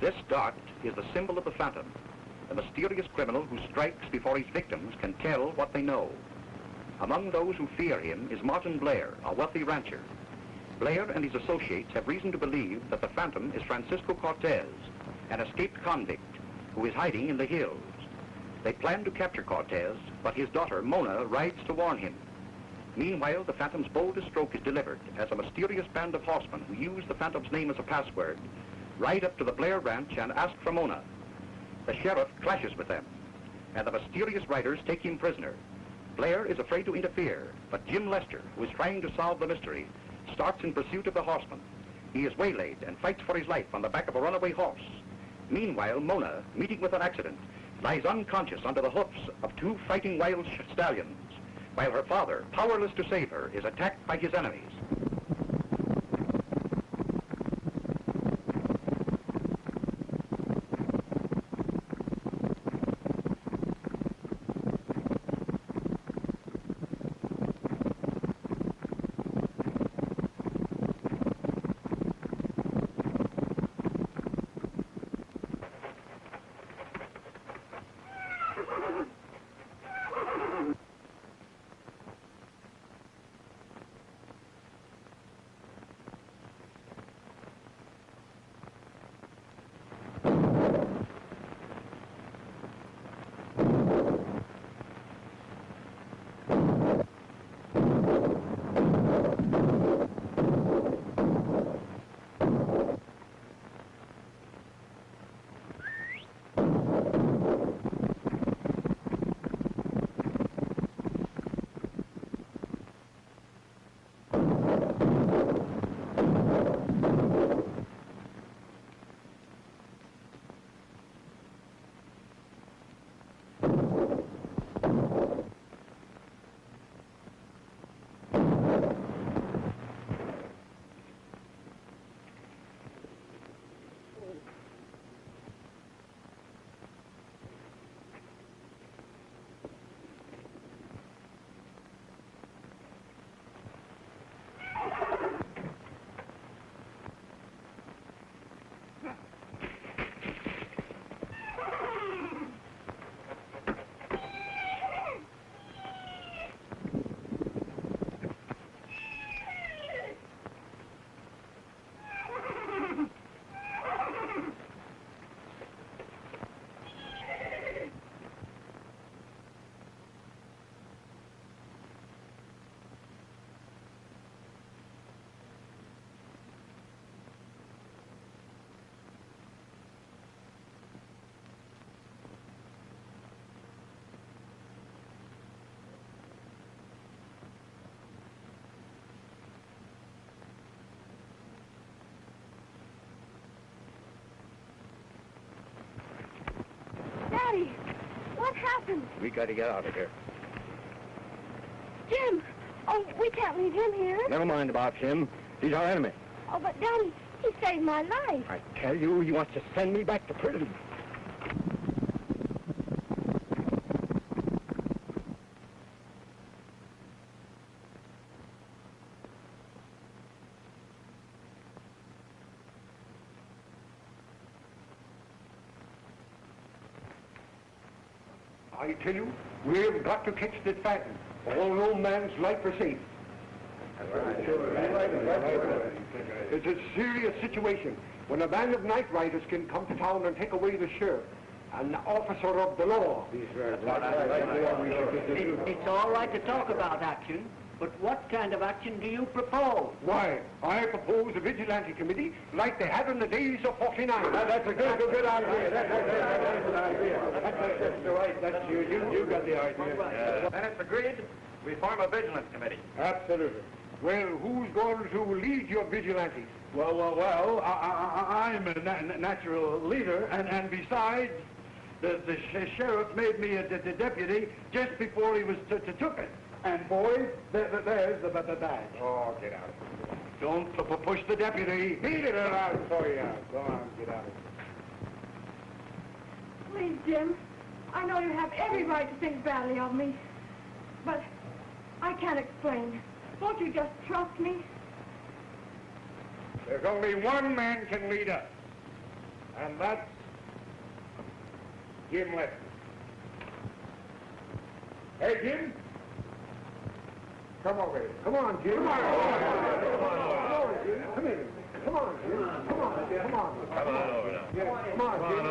This dot is the symbol of the Phantom. The mysterious criminal who strikes before his victims can tell what they know. Among those who fear him is Martin Blair, a wealthy rancher. Blair and his associates have reason to believe that the Phantom is Francisco Cortez, an escaped convict who is hiding in the hills. They plan to capture Cortez, but his daughter, Mona, rides to warn him. Meanwhile, the Phantom's boldest stroke is delivered as a mysterious band of horsemen who use the Phantom's name as a password ride up to the Blair ranch and ask for Mona. The sheriff clashes with them, and the mysterious riders take him prisoner. Blair is afraid to interfere, but Jim Lester, who is trying to solve the mystery, starts in pursuit of the horseman. He is waylaid and fights for his life on the back of a runaway horse. Meanwhile, Mona, meeting with an accident, lies unconscious under the hoofs of two fighting wild stallions, while her father, powerless to save her, is attacked by his enemies. happened? We got to get out of here. Jim! Oh, we can't leave him here. Never mind about him. He's our enemy. Oh, but Daddy, he saved my life. I tell you, he wants to send me back to prison. I tell you, we've got to catch this phantom, or no man's life is safe. It's a serious situation when a band of night riders can come to town and take away the sheriff, an officer of the law. It's all right to talk about action, but what kind of action do you propose? Why, I propose a vigilante committee like they had in the days of 49. That's a good idea. That's a good idea. That's right. That's you got the idea. Then it's agreed. We form a vigilance committee. Absolutely. Well, who's going to lead your vigilantes? Well, I'm a natural leader, and besides, the sheriff made me a deputy just before he was took it. And boys, there's the bag. Oh, get out. Don't push the deputy. Beat it around for you. Go on, get out. Please, Jim. I know you have every right to think badly of me, but I can't explain. Won't you just trust me? There's only one man can lead us, and that's Jim Lester. Hey, Jim. Come over here. Come on, Jim. Come on, Jim. Come in. Come on, Jim. Come on, Jim. Come on. Come on over now. Yeah, come on, Jim.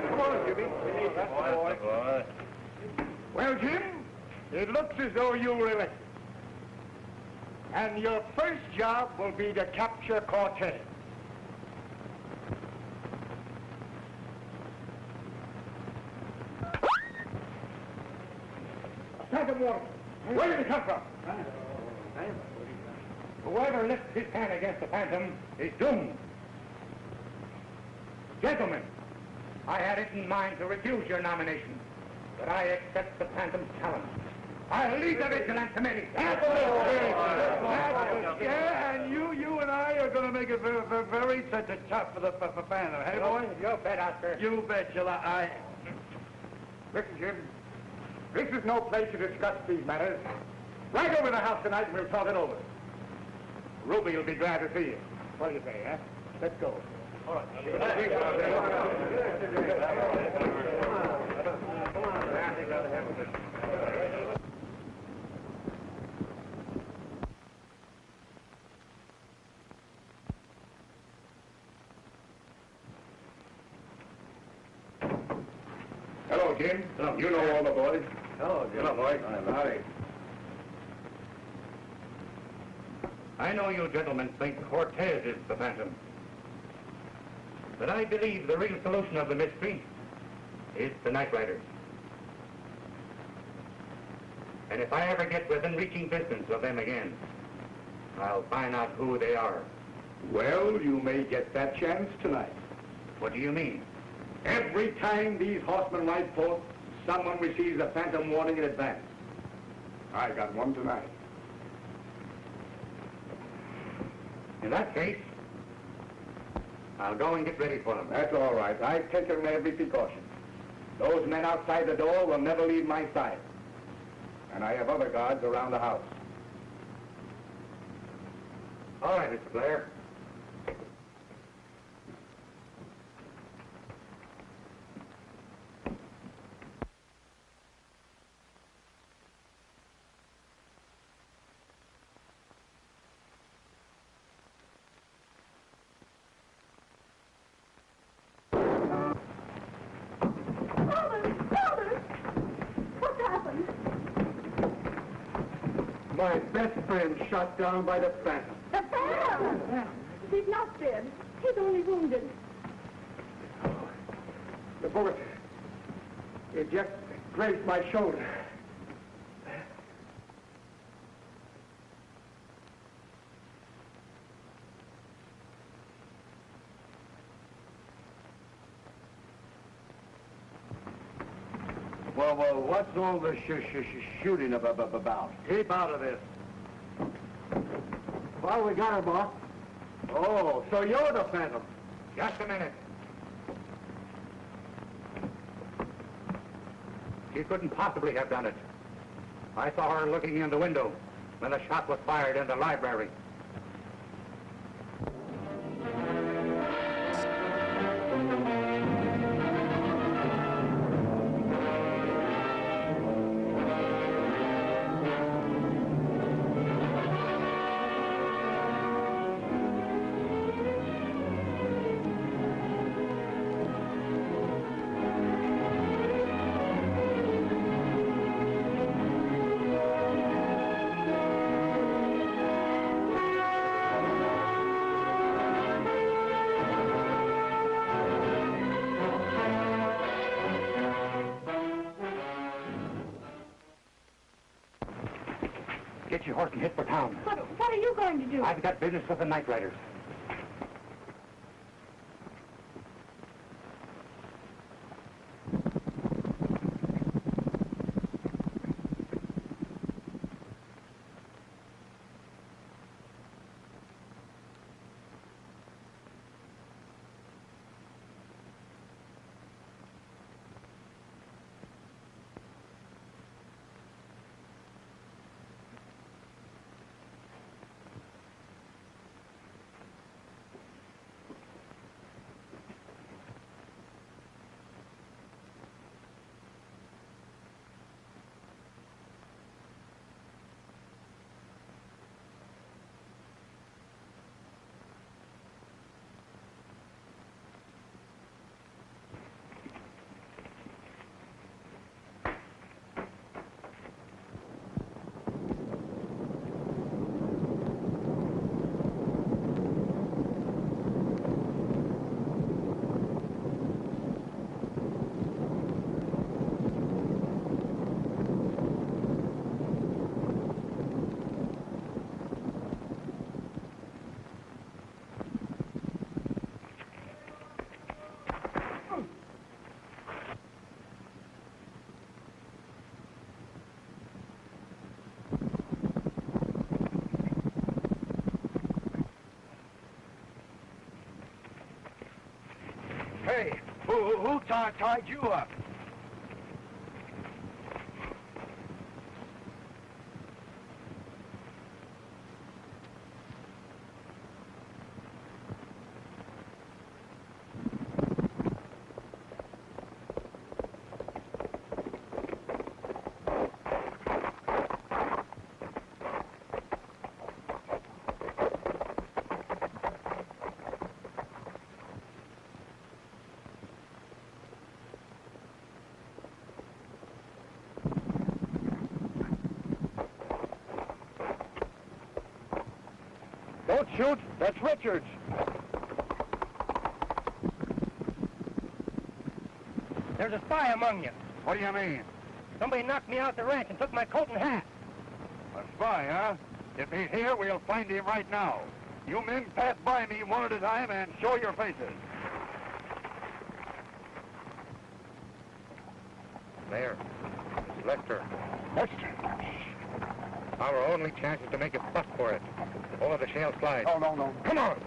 Come on, Jimmy. That's the boy. Well, Jim, it looks as though you were elected. And your first job will be to capture Cortez. Phantom water. Where did it come from? Whoever lifts his hand against the Phantom is doomed. Gentlemen, I had it in mind to refuse your nomination, but I accept the Phantom's challenge. I'll lead the vigilance committee. Yeah, and you and I are going to make it very tough for the Phantom. Hey, boy? You bet, Oscar. You bet, shall I? Listen, Jim, this is no place to discuss these matters. Right over to the house tonight and we'll talk it over. Ruby will be glad to see you. What do you say, huh? Let's go. All right. Hello, Jim. Hello. You know all the boys. Hello, Jim. Hello, boys. Howdy. I know you gentlemen think Cortez is the Phantom, but I believe the real solution of the mystery is the Night Riders. And if I ever get within reaching distance of them again, I'll find out who they are. Well, you may get that chance tonight. What do you mean? Every time these horsemen ride forth, someone receives a Phantom warning in advance. I got one tonight. In that case, I'll go and get ready for them. That's all right. I've taken every precaution. Those men outside the door will never leave my side. And I have other guards around the house. All right, Mr. Blair. My best friend shot down by the Phantom. The Phantom! He's not dead. He's only wounded. The bullet, it just grazed my shoulder. well, what's all the shooting about? Keep out of this. Well, we got her, boss. Oh, so you're the Phantom. Just a minute. She couldn't possibly have done it. I saw her looking in the window when the shot was fired in the library. Get your horse and hit for town. But what are you going to do? I've got business with the night riders. Hey, who tied you up? Don't shoot. That's Richards. There's a spy among you. What do you mean? Somebody knocked me out the ranch and took my coat and hat. A spy, huh? If he's here, we'll find him right now. You men pass by me one at a time and show your faces. There. It's Lester. Lester? Our only chance is to make a buck for it. Over the shale slide. Oh, no. Come on!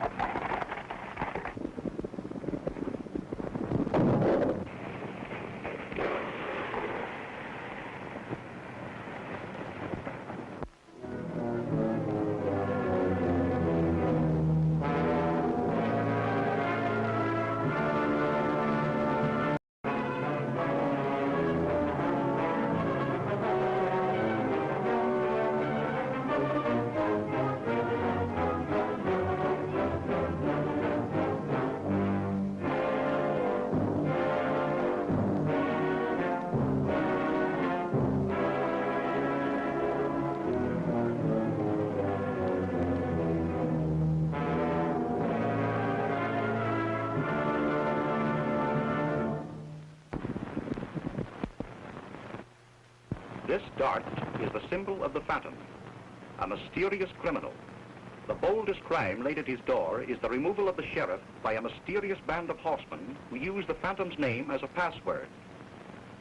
This dart is the symbol of the Phantom, a mysterious criminal. The boldest crime laid at his door is the removal of the sheriff by a mysterious band of horsemen who use the Phantom's name as a password.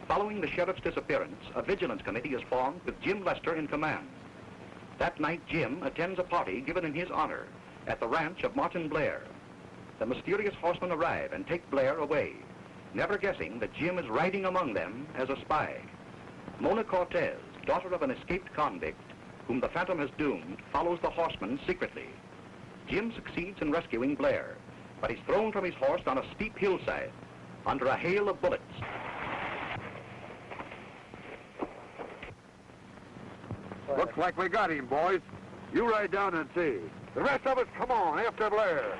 Following the sheriff's disappearance, a vigilance committee is formed with Jim Lester in command. That night, Jim attends a party given in his honor at the ranch of Martin Blair. The mysterious horsemen arrive and take Blair away, never guessing that Jim is riding among them as a spy. Mona Cortez, daughter of an escaped convict, whom the Phantom has doomed, follows the horsemen secretly. Jim succeeds in rescuing Blair, but he's thrown from his horse on a steep hillside under a hail of bullets. Looks like we got him, boys. You ride down and see. The rest of us, come on, after Blair.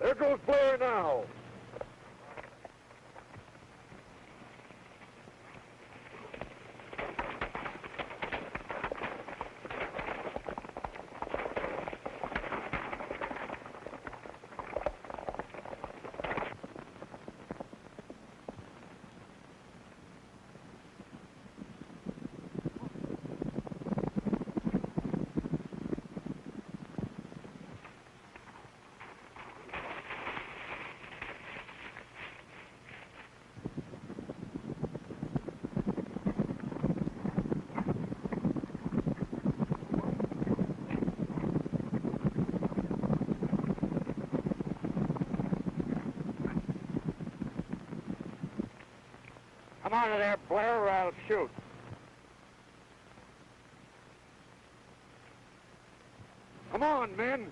There goes Blair now. Come out of there, Blair, or I'll shoot. Come on, men.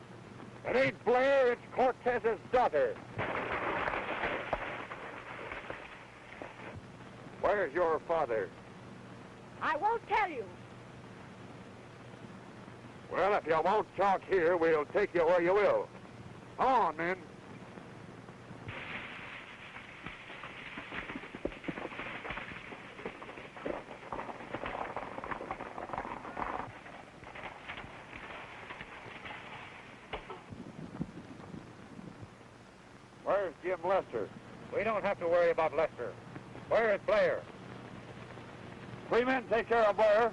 It ain't Blair, it's Cortez's daughter. Where's your father? I won't tell you. Well, if you won't talk here, we'll take you where you will. Come on, men. Where's Jim Lester? We don't have to worry about Lester. Where is Blair? 3 men take care of Blair.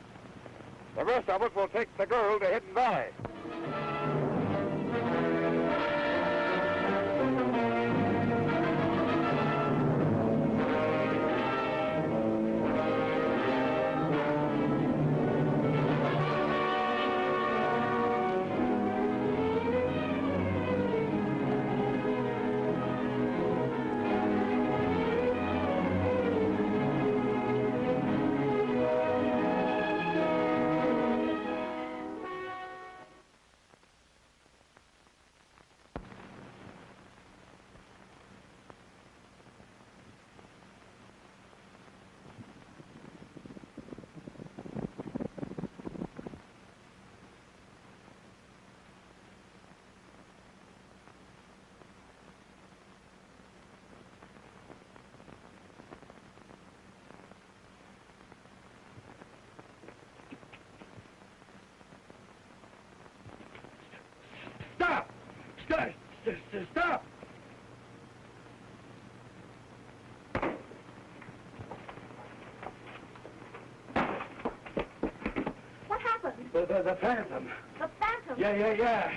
The rest of us will take the girl to Hidden Valley. Stop! Stop! What happened? The Phantom. The Phantom? Yeah.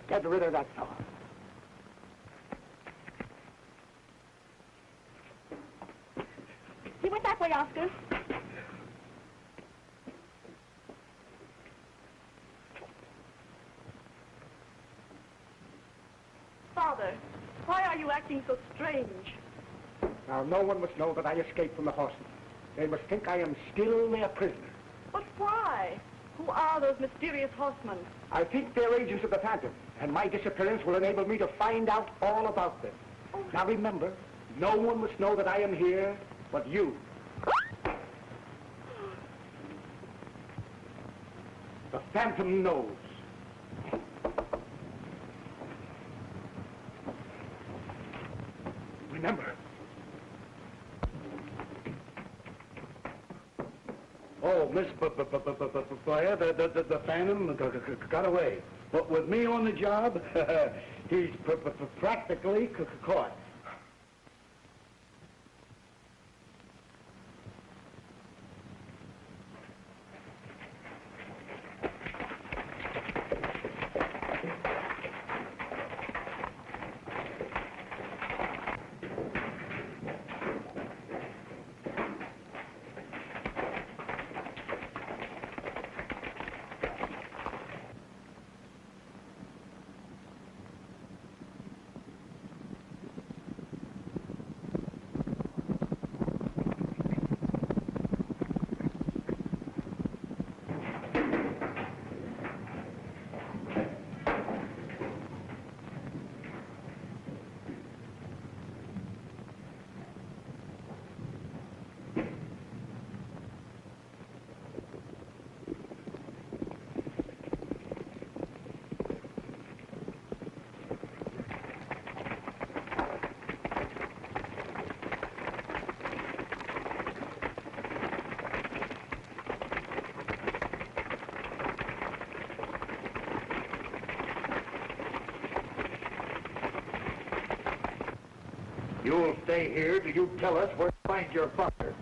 Get rid of that fellow. He went that way, Oscar. Father, why are you acting so strange? Now, no one must know that I escaped from the horsemen. They must think I am still their prisoner. But why? Who are those mysterious horsemen? I think they're agents of the Phantom, and my disappearance will enable me to find out all about them. Oh. Now, remember, no one must know that I am here but you. The Phantom knows. Remember. Oh, Miss Blair, the Phantom got away. But with me on the job, he's practically caught. You'll stay here till you tell us where to find your father.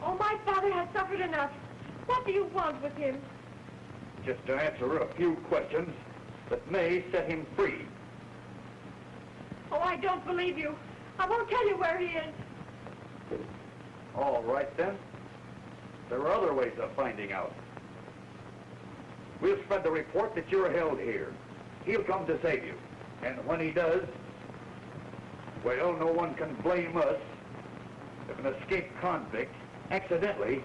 Oh, my father has suffered enough. What do you want with him? Just to answer a few questions that may set him free. Oh, I don't believe you. I won't tell you where he is. All right, then. There are other ways of finding out. We'll spread the report that you're held here. He'll come to save you. And when he does, well, no one can blame us if an escaped convict accidentally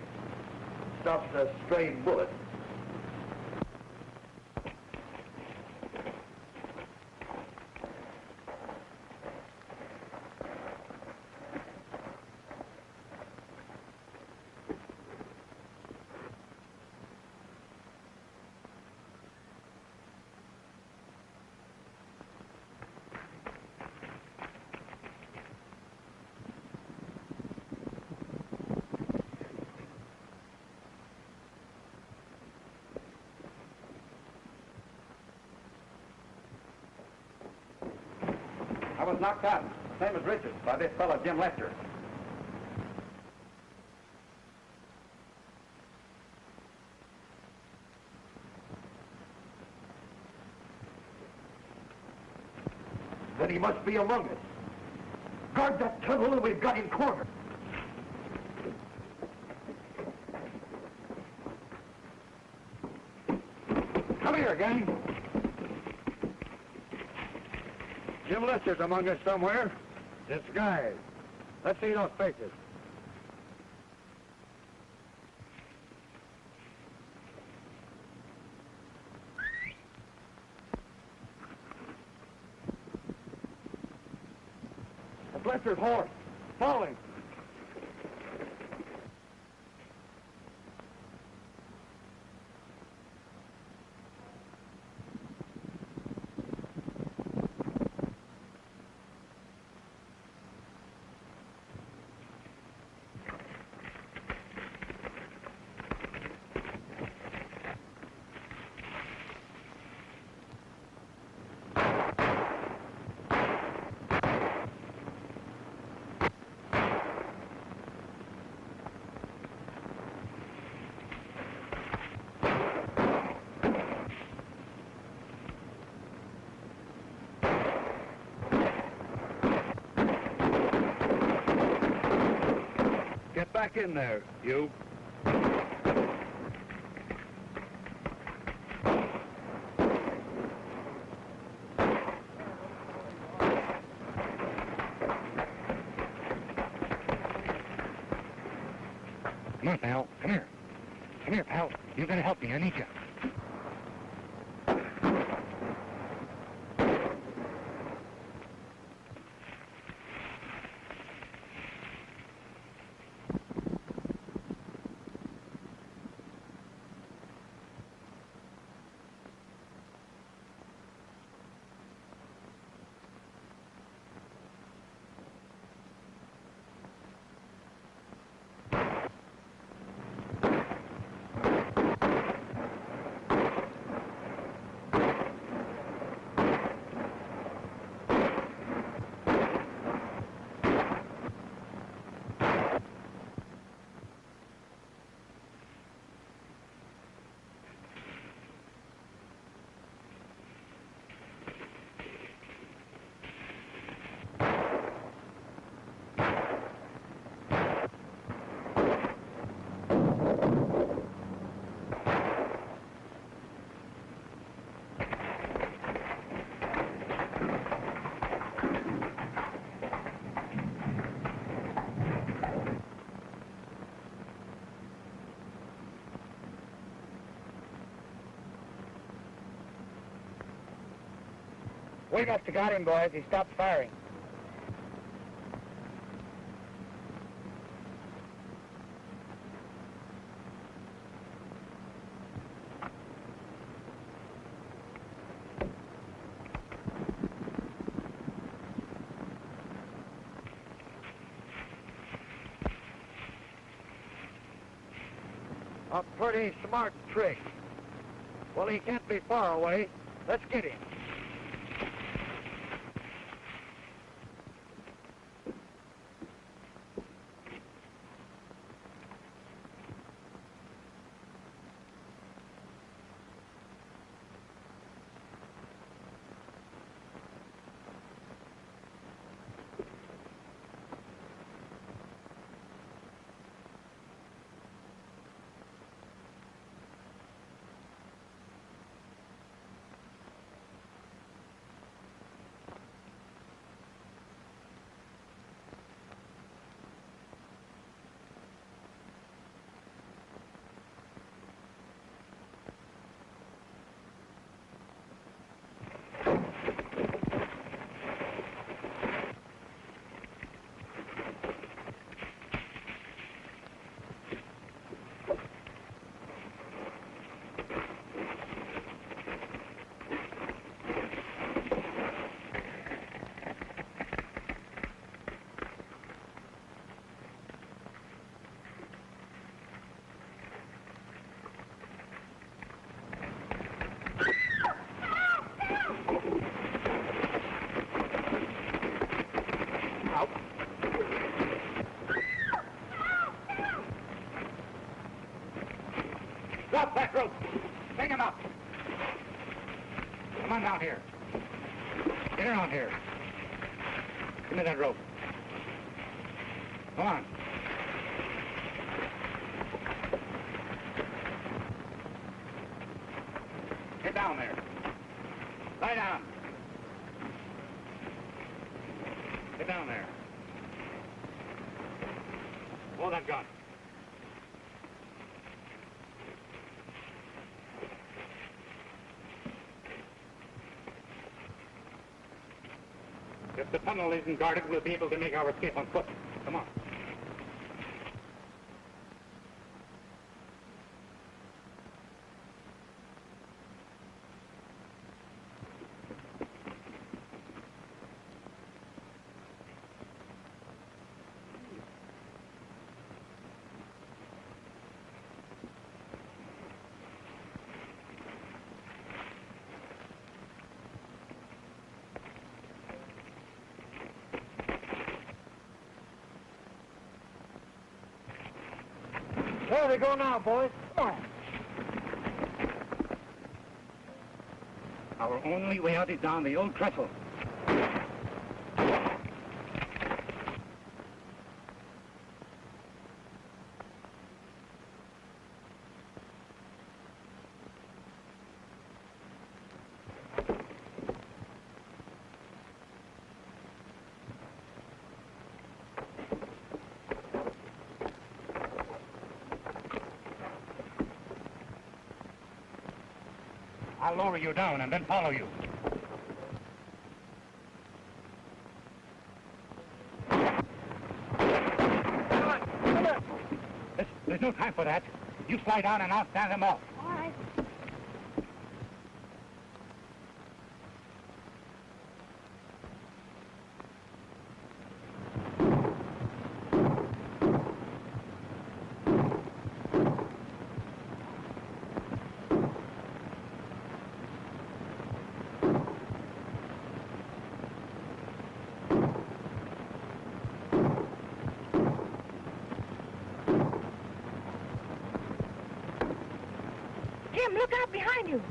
stops a stray bullet. I was knocked out, same as Richard, by this fellow Jim Lester. Then he must be among us. Guard that tunnel and we've got him cornered. Come here, gang. Jim Lester's among us somewhere. Disguised. Let's see those faces. That's Lester's horse. Follow him. back in there, you. Come on, pal. Come here. Come here, pal. You gotta help me. I need you. We must have got him, boys. He stopped firing. A pretty smart trick. Well, he can't be far away. Let's get him. Drop that rope. Bring him up. Come on down here. Get around here. Give me that rope. Come on. Get down there. Lie down. Get down there. Hold that gun. If the tunnel isn't guarded, we'll be able to make our escape on foot. Come on. Where do we go now, boys? Come on. Our only way out is down the old trestle. I'll lower you down and then follow you. There's no time for that. You slide down and I'll stand them off. All right. Jim, look out behind you.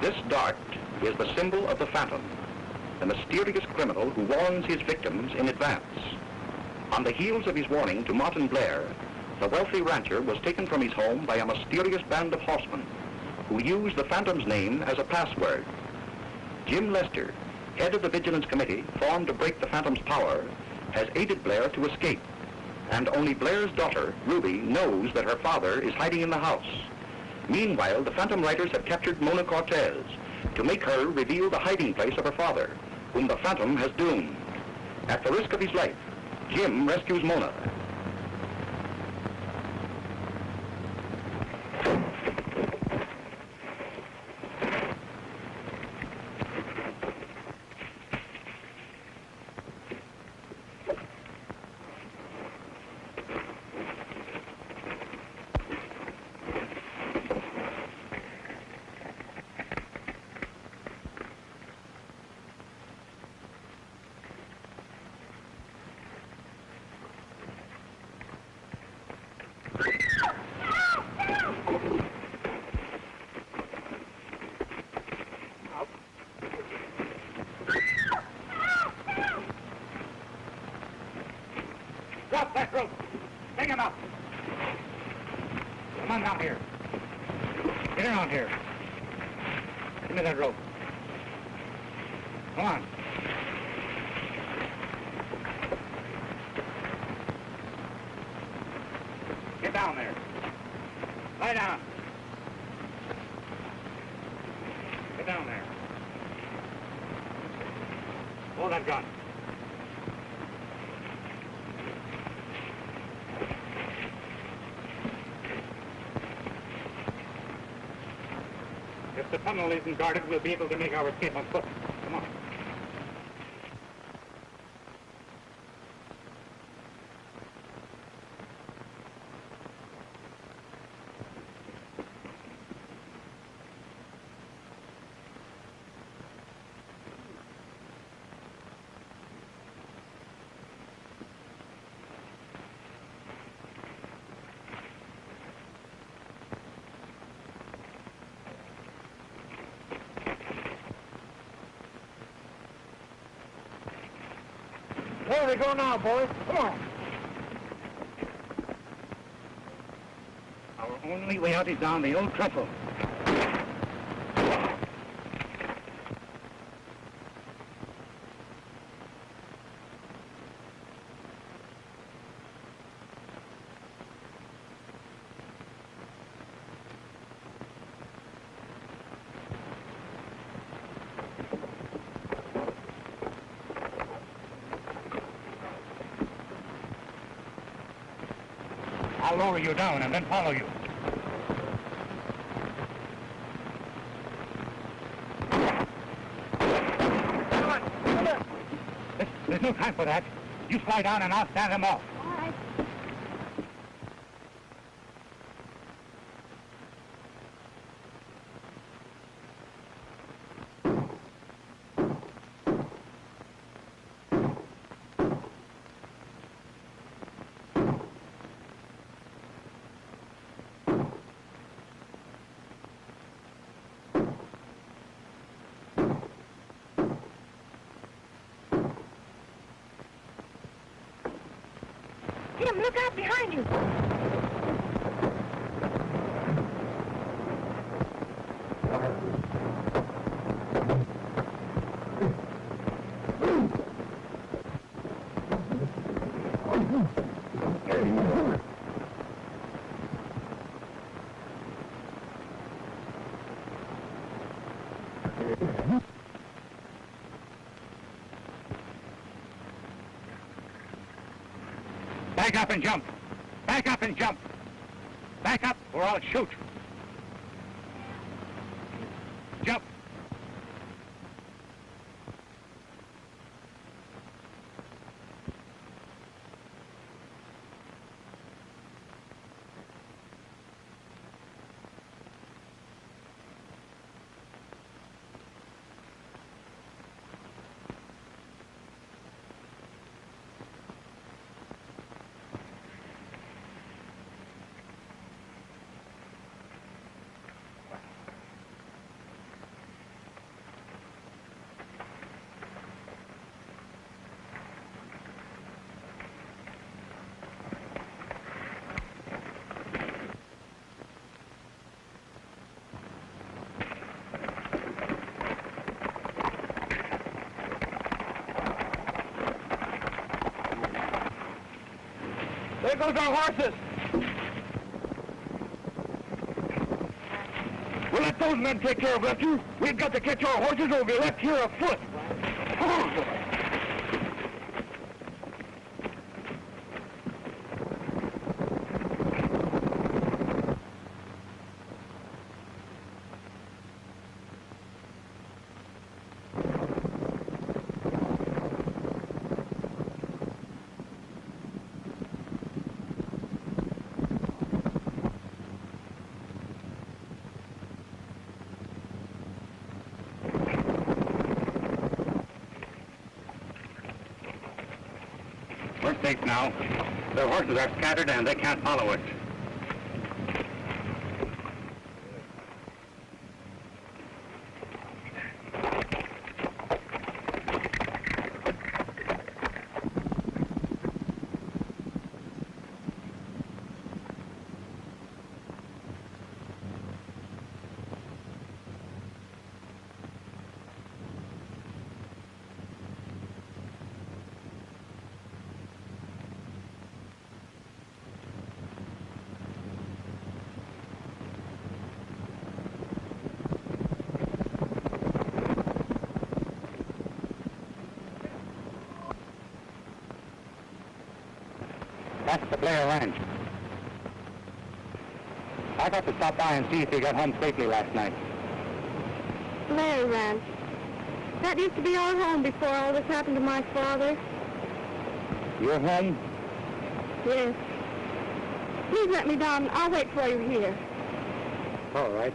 This dart is the symbol of the Phantom, the mysterious criminal who warns his victims in advance. On the heels of his warning to Martin Blair, the wealthy rancher was taken from his home by a mysterious band of horsemen who used the Phantom's name as a password. Jim Lester, head of the Vigilance Committee formed to break the Phantom's power, has aided Blair to escape, and only Blair's daughter, Ruby, knows that her father is hiding in the house. Meanwhile, the Phantom Riders have captured Mona Cortez to make her reveal the hiding place of her father, whom the Phantom has doomed. At the risk of his life, Jim rescues Mona. Drop that rope. Take him up. Come on down here. Get around here. Give me that rope. Come on. Get down there. Lie down. Get down there. Hold that gun. If the tunnel isn't guarded, we'll be able to make our escape on foot. Come on. Where do we go now, boys? Come on. Our only way out is down the old trestle. I'll lower you down and then follow you. There's no time for that. You slide down and I'll stand him off. All right. Jim, look out behind you. Back up and jump. Back up and jump. Back up or I'll shoot. Jump. There goes our horses. We'll let those men take care of Lefty. We've got to catch our horses or we'll be left here afoot. We're safe now. The horses are scattered and they can't follow us. That's the Blair Ranch. I got to stop by and see if he got home safely last night. Blair Ranch. That used to be our home before all this happened to my father. Your home? Yes. Please let me down. I'll wait for you here. All right.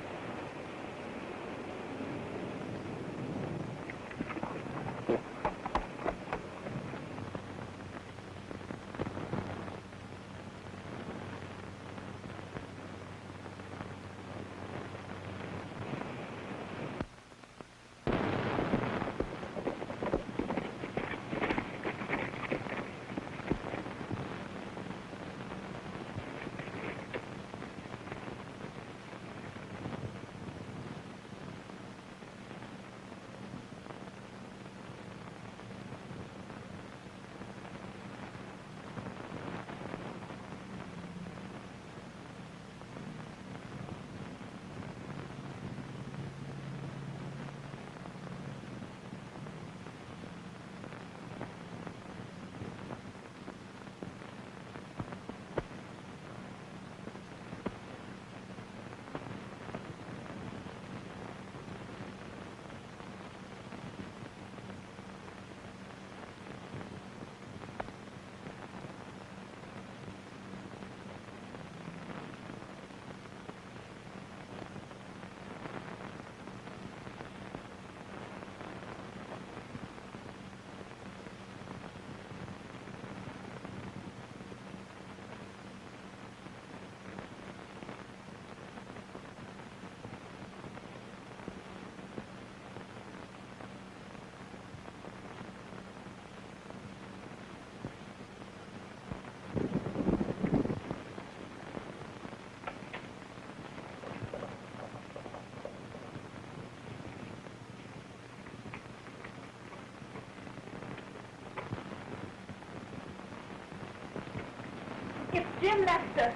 It's Jim Lester.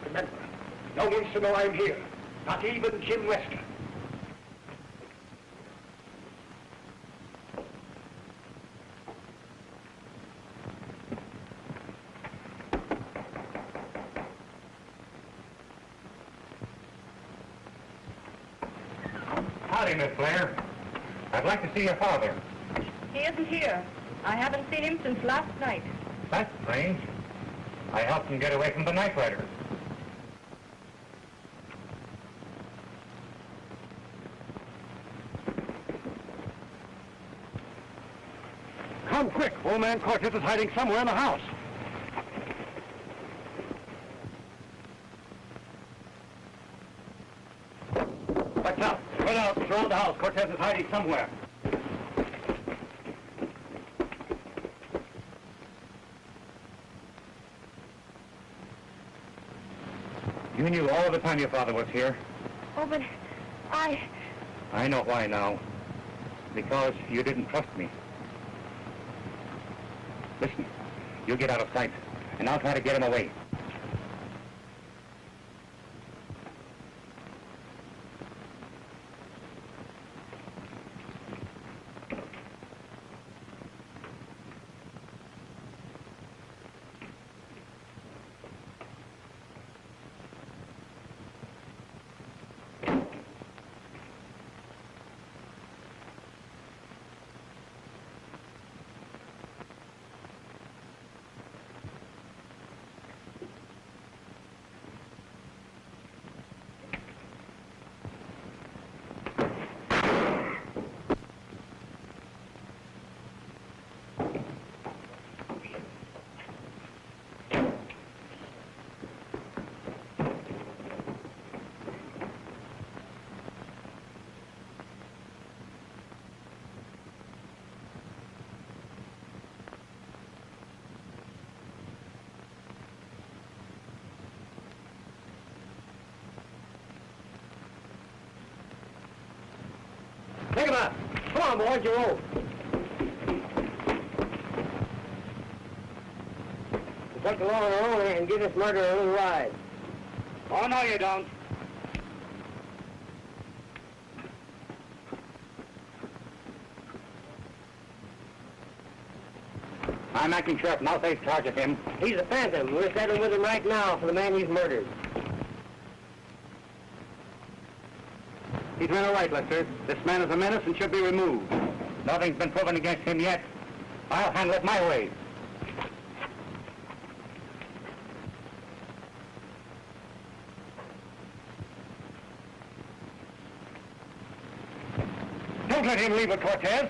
Remember, no one should know I'm here. Not even Jim Lester. Howdy, Miss Blair. I'd like to see your father. He isn't here. I haven't seen him since last night. That's strange. I helped him get away from the night riders. Come quick. Old man Cortez is hiding somewhere in the house. Watch out. Spread out. Surround the house. Cortez is hiding somewhere. You knew all the time your father was here. Oh, but I know why now. Because you didn't trust me. Listen, you get out of sight, and I'll try to get him away. Take him out. Come on, boys, you're old. We take along our own and give this murderer a little ride. Oh, no, you don't. I'm acting sheriff, and I'll take charge of him. He's a phantom. We're settling with him right now for the man he's murdered. He's been all right, Lester. This man is a menace and should be removed. Nothing's been proven against him yet. I'll handle it my way. Don't let him leave it, Cortez.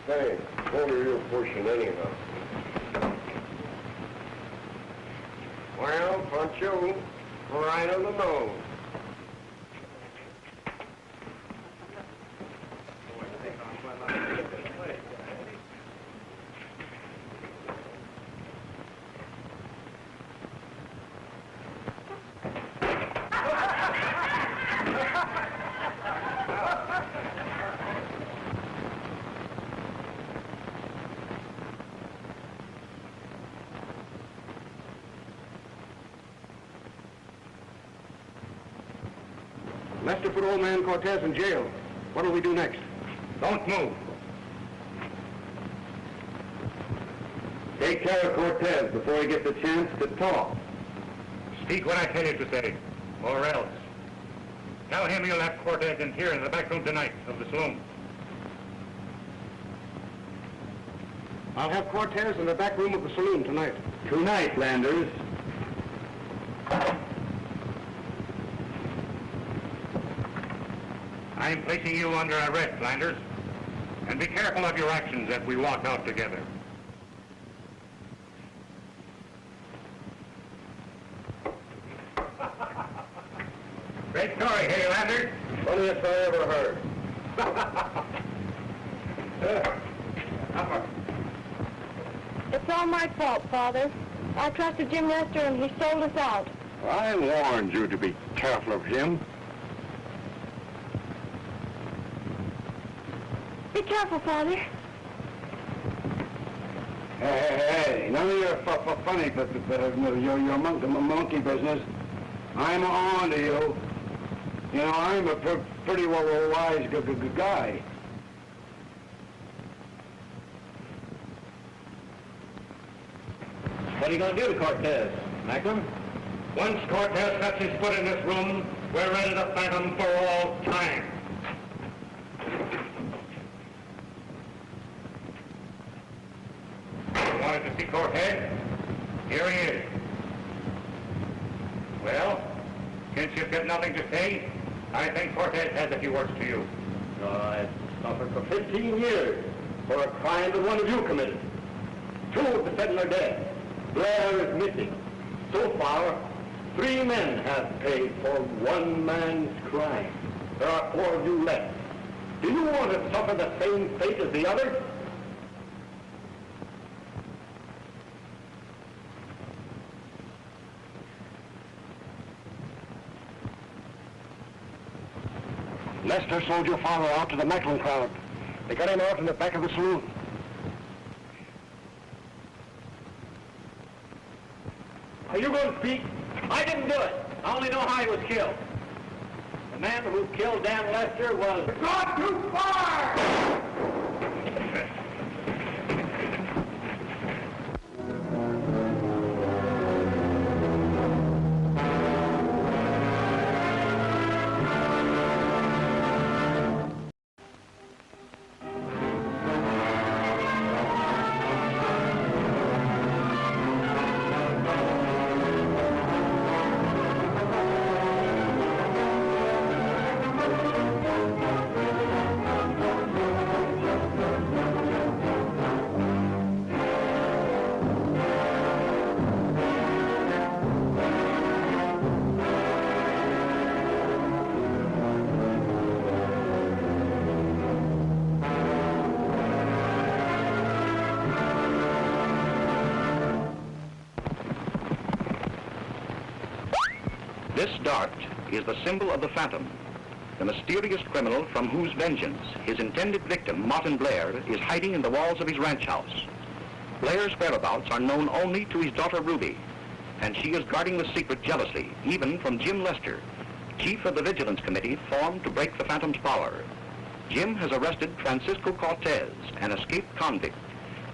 Hey, what are you pushing anyhow? Well, Pancho, right on the nose. Lester put old man Cortez in jail. What'll we do next? Don't move. Take care of Cortez before he gets a chance to talk. Speak what I tell you to say, or else. Tell him you'll have Cortez in here in the back room tonight of the saloon. I'll have Cortez in the back room of the saloon tonight. Tonight, Landers. I'm placing you under arrest, Landers. And be careful of your actions as we walk out together. Great story, hey, Landers? Funniest I ever heard. It's all my fault, Father. I trusted Jim Lester and he sold us out. I warned you to be careful of him. Be careful, Father. Hey, none of your funny, your monkey business. I'm on to you. You know, I'm a pretty wise guy. What are you going to do to Cortez, Macklin? Once Cortez sets his foot in this room, we're ready to fight him for all time. You wanted to see Cortez? Here he is. Well, since you've got nothing to say, I think Cortez has a few words to you. I suffered for 15 years for a crime that one of you committed. 2 of the 7 are dead. Blair is missing. So far, 3 men have paid for 1 man's crime. There are 4 of you left. Do you want to suffer the same fate as the others? Lester sold your father out to the Macklin crowd. They got him out in the back of the saloon. Are you going to speak? I didn't do it. I only know how he was killed. The man who killed Dan Lester was... Gone too far! This dart is the symbol of the Phantom, the mysterious criminal from whose vengeance his intended victim, Martin Blair, is hiding in the walls of his ranch house. Blair's whereabouts are known only to his daughter Ruby, and she is guarding the secret jealously, even from Jim Lester, chief of the Vigilance Committee formed to break the Phantom's power. Jim has arrested Francisco Cortez, an escaped convict,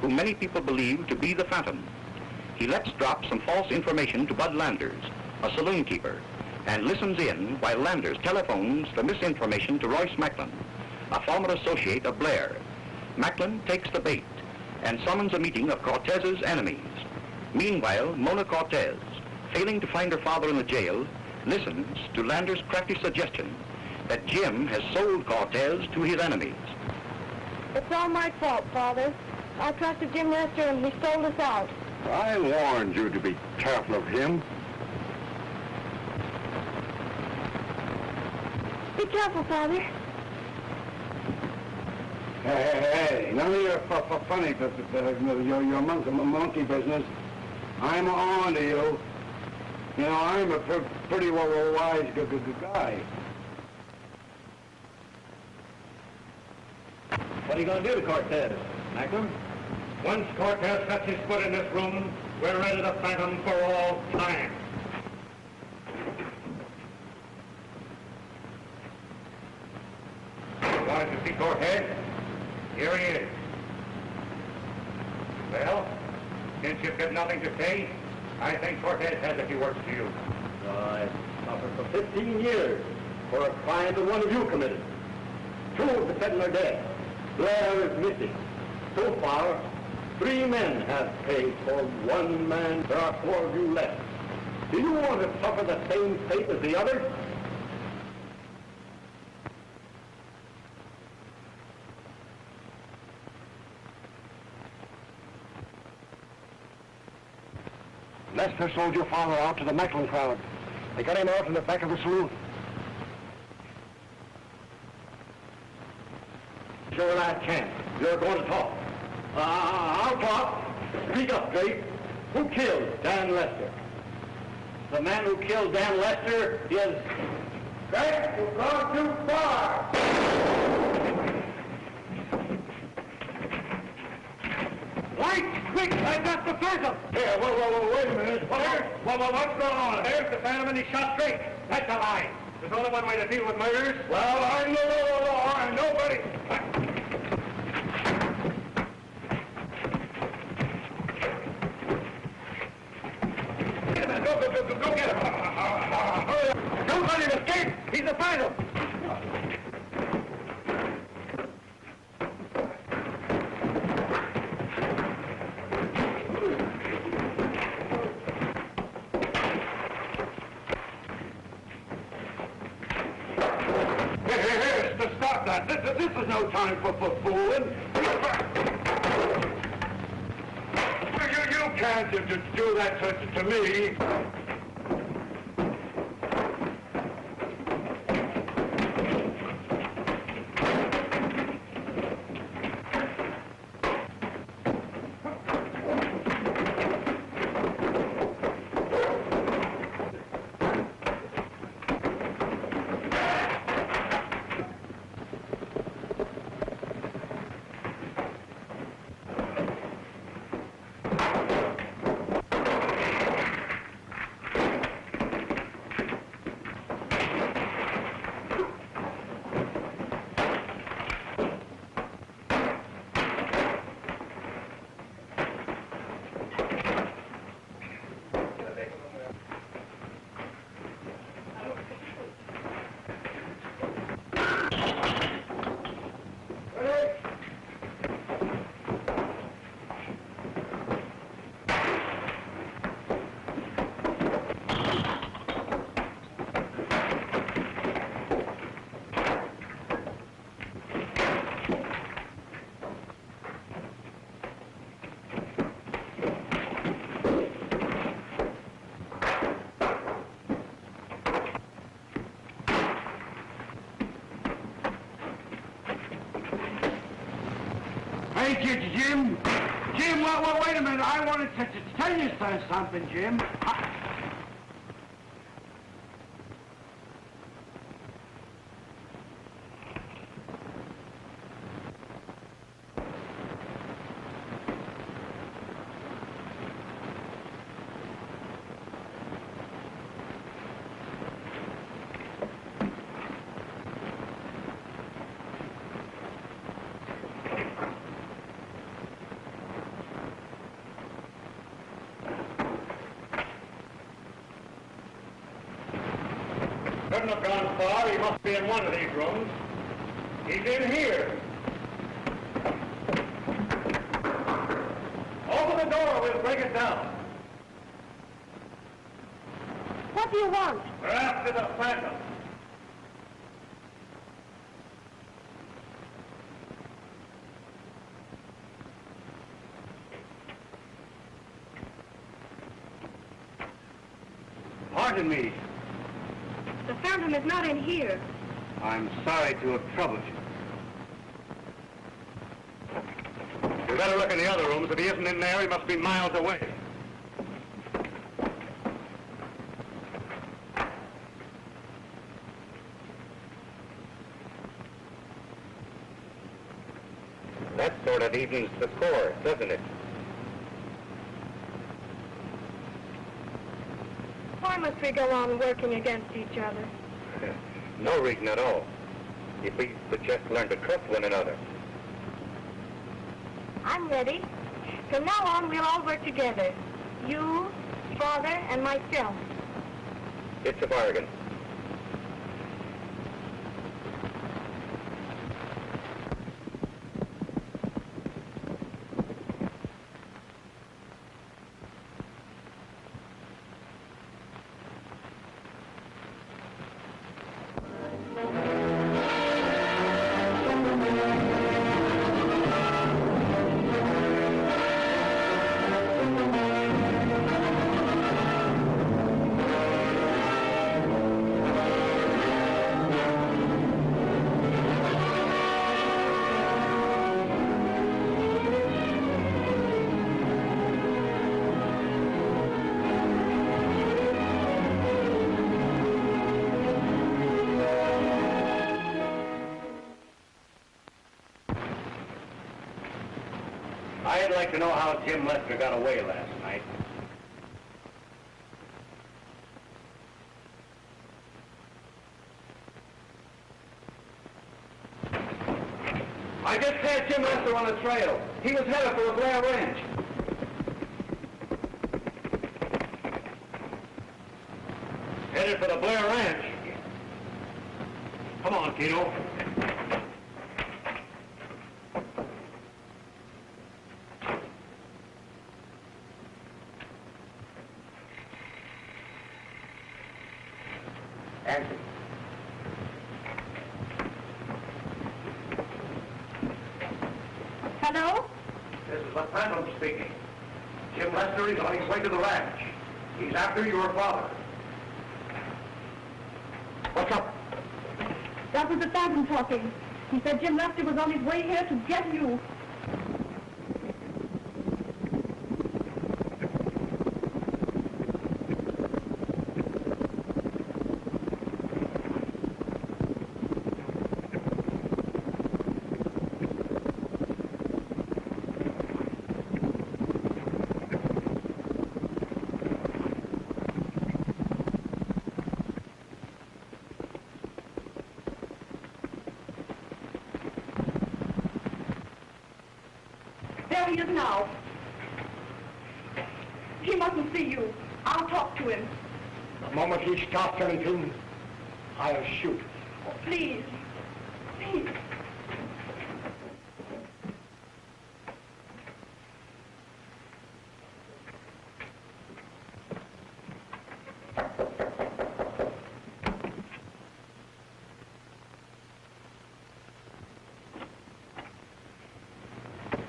who many people believe to be the Phantom. He lets drop some false information to Bud Landers, a saloon keeper, and listens in while Landers telephones the misinformation to Royce Macklin, a former associate of Blair. Macklin takes the bait and summons a meeting of Cortez's enemies. Meanwhile, Mona Cortez, failing to find her father in the jail, listens to Landers' crafty suggestion that Jim has sold Cortez to his enemies. It's all my fault, Father. I trusted Jim Lester and he sold us out. I warned you to be careful of him. Be careful, Father. Hey, none of your funny, your monkey business. I'm on to you. You know, I'm a pretty wise guy. What are you going to do to Cortez, Macklin? Once Cortez sets his foot in this room, we're ready to fight him for all time. Wanted to see Cortez? Here he is. Well, since you've got nothing to say, I think Cortez has a few words to you. I suffered for 15 years for a crime that one of you committed. 2 of the Federal are dead. Blair is missing. So far, 3 men have paid for 1 man. There are 4 of you left. Do you want to suffer the same fate as the others? Lester sold your father out to the Macklin crowd. They got him out in the back of the saloon. Your last chance. You're going to talk. I'll talk. Speak up, Drake. Who killed Dan Lester? The man who killed Dan Lester is... Drake, you've gone too far! Lights! Quick! I got the Phantom! Here, whoa, wait a minute. What's going on? There's the Phantom and he shot Drake. That's a lie. There's only one way to deal with murders. Well, I know the law, and nobody... Go get him! Hurry up! Don't let him escape! He's the Phantom! Here, stop that. This is no time for fooling. You can't do that to me. Hey, Jim. Jim, wait a minute. I wanted to tell you something, Jim. Couldn't have gone far. He must be in one of these rooms. He's in here. Open the door. We'll break it down. What do you want? We're after the Phantom. Pardon me. The Phantom is not in here. I'm sorry to have troubled you. You better look in the other rooms. If he isn't in there, he must be miles away. That sort of evens the score, doesn't it? Why must we go on working against each other? No reason at all. If we could just learn to trust one another. I'm ready. From now on, we'll all work together. You, Father, and myself. It's a bargain. like to know how Jim Lester got away last night. I just had Jim Lester on the trail. He was headed for the Blair Ranch. Headed for the Blair Ranch. Come on, Keno. Answer. Hello? This is the Phantom speaking. Jim Lester is on his way to the ranch. He's after your father. What's up? That was the Phantom talking. He said Jim Lester was on his way here to get you. There he is now. He mustn't see you. I'll talk to him. The moment he stops anything, I'll shoot. Oh, please. Please.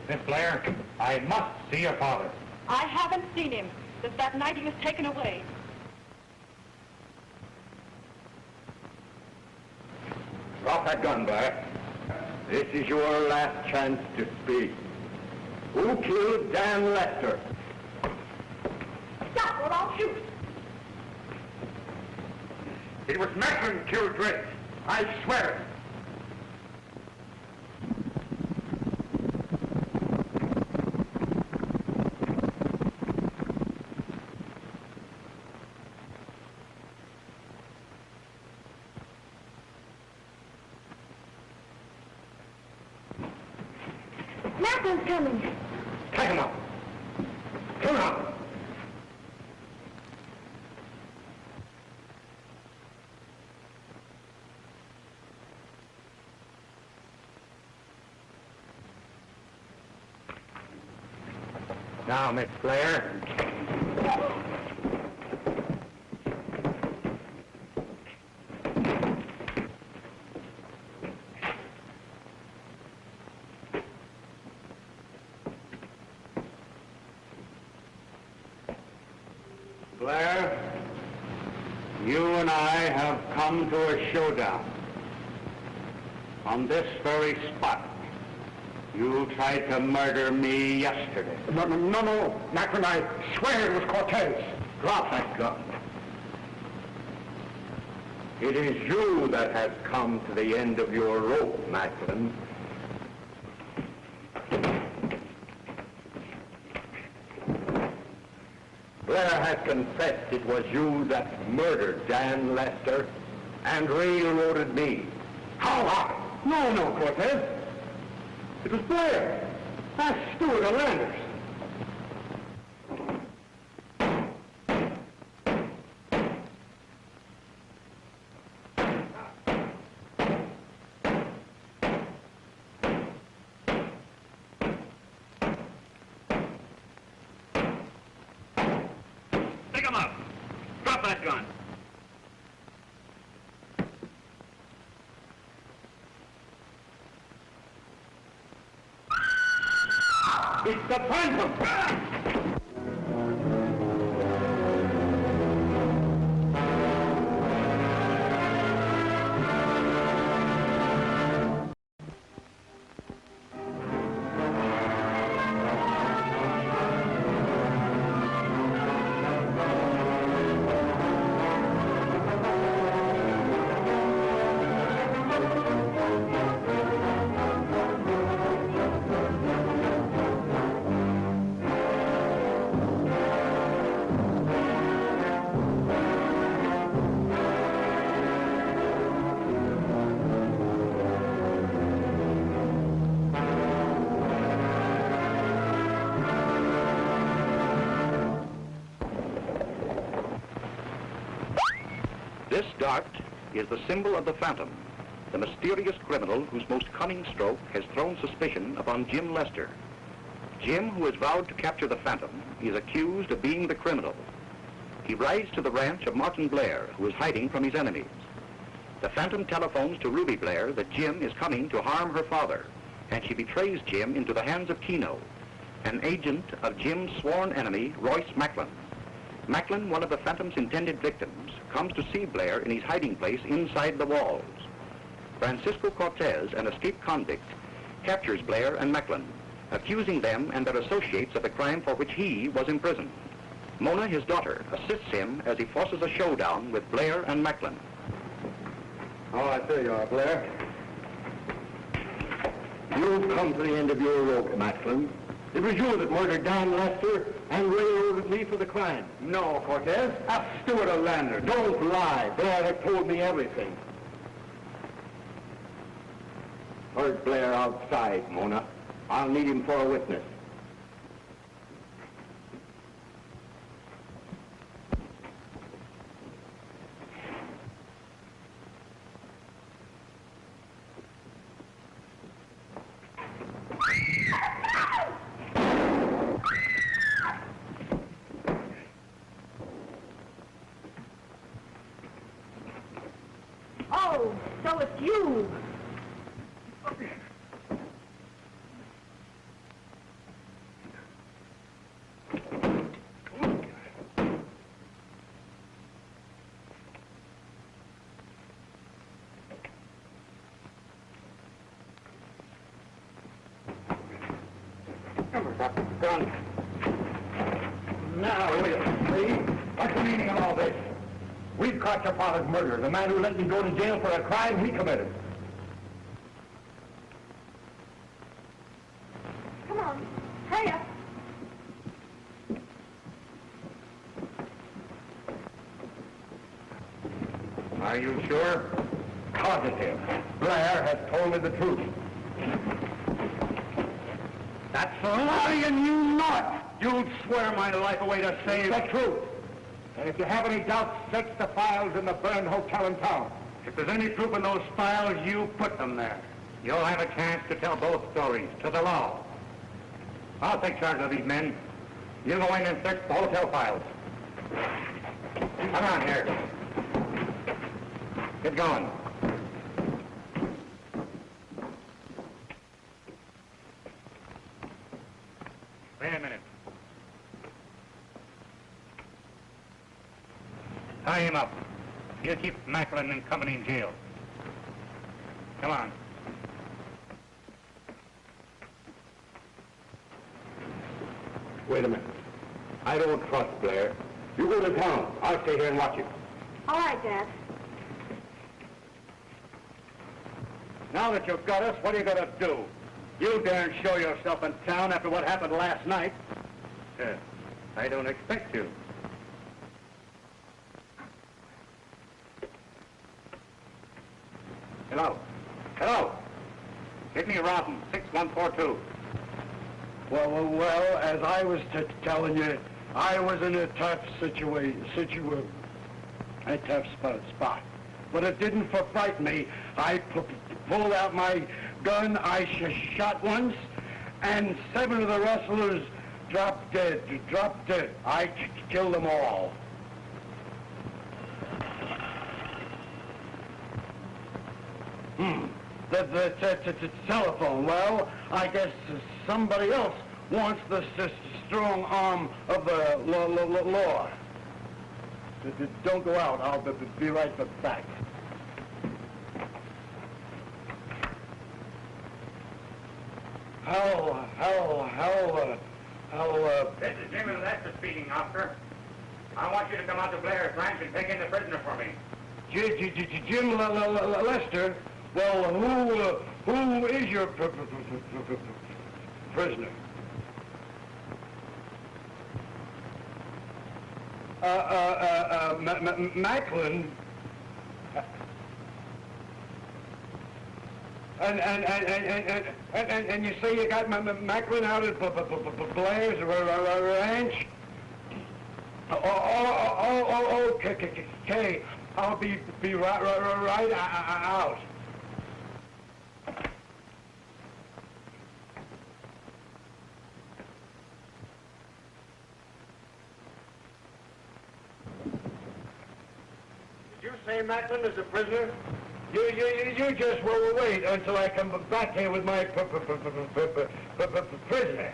Miss Blair, I must see your father. I haven't seen him since that night he was taken away. Drop that gun, Blair. This is your last chance to speak. Who killed Dan Lester? Stop or I'll shoot. It was Macklin killed Drake. I swear it. Macklin's coming. Take him up. Come on. Now, Miss Blair. Blair, you and I have come to a showdown. On this very spot. You tried to murder me yesterday. No. Macklin, I swear it was Cortez. Drop that gun. It is you that has come to the end of your rope, Macklin. Blair has confessed it was you that murdered Dan Lester and railroaded me. How? No, Cortez. It was Blair. Ask Stewart or Landers. Pick him up. Drop that gun. It's the Phantom! This dart is the symbol of the Phantom, the mysterious criminal whose most cunning stroke has thrown suspicion upon Jim Lester. Jim, who has vowed to capture the Phantom, is accused of being the criminal. He rides to the ranch of Martin Blair, who is hiding from his enemies. The Phantom telephones to Ruby Blair that Jim is coming to harm her father, and she betrays Jim into the hands of Keno, an agent of Jim's sworn enemy, Royce Macklin. Macklin, one of the Phantom's intended victims, comes to see Blair in his hiding place inside the walls. Francisco Cortez, an escaped convict, captures Blair and Macklin, accusing them and their associates of the crime for which he was imprisoned. Mona, his daughter, assists him as he forces a showdown with Blair and Macklin. Oh, I see you are, Blair. You've come to the end of your rope, Macklin. It was you that murdered Don Lester and railroaded me for the crime. No, Cortez. Ask Stewart or Lander. Don't lie. Blair had told me everything. Heard Blair outside, Mona. I'll need him for a witness. Oh, so it's you. Gun. Now, see? What's the meaning of all this? We've caught your father's murderer, the man who let me go to jail for a crime he committed. Come on, hurry up. Are you sure? Positive. Blair has told me the truth. That's lying, you know it! You'd swear my life away to save the truth. And if you have any doubts, search the files in the burned hotel in town. If there's any proof in those files, you put them there. You'll have a chance to tell both stories to the law. I'll take charge of these men. You go in and search the hotel files. Come on here. Get going. Wait a minute. Tie him up. He'll keep Macklin and company in jail. Come on. Wait a minute. I don't trust Blair. You go to town. I'll stay here and watch you. All right, Dad. Now that you've got us, what are you going to do? You daren't show yourself in town after what happened last night. I don't expect you. Hello. Hello. Give me Robin, 6142. Well, as I was telling you, I was in a tough a tough spot. But it didn't frighten me. I pulled out my gun, I shot once, and 7 of the rustlers dropped dead. I killed them all. The telephone. Well, I guess somebody else wants the strong arm of the law. Don't go out. I'll be right back. This is Jim Lester speaking, officer. I want you to come out to Blair's ranch and take in the prisoner for me. Jim Lester? Well, who is your prisoner? Macklin. And you say you got Macklin out at Blair's ranch? Okay. I'll be right out. Did you say Macklin is a prisoner? You just wait until I come back here with my prisoner.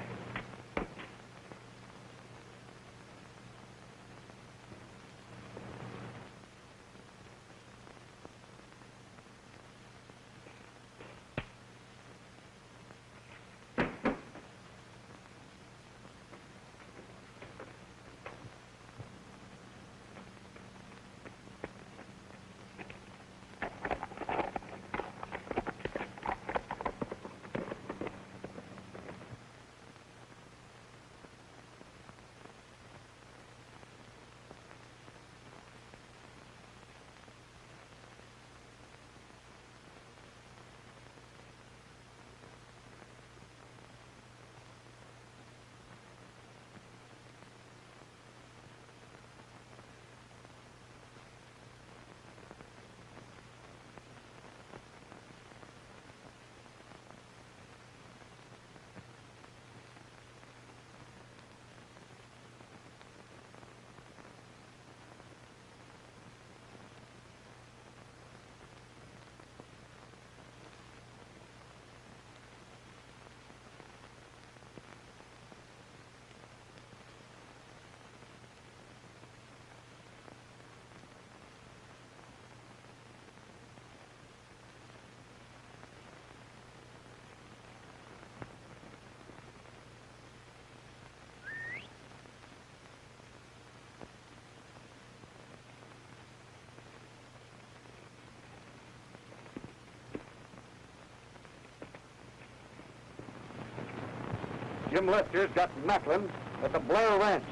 Jim Lester's got Macklin at the Blair Ranch.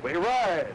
We ride.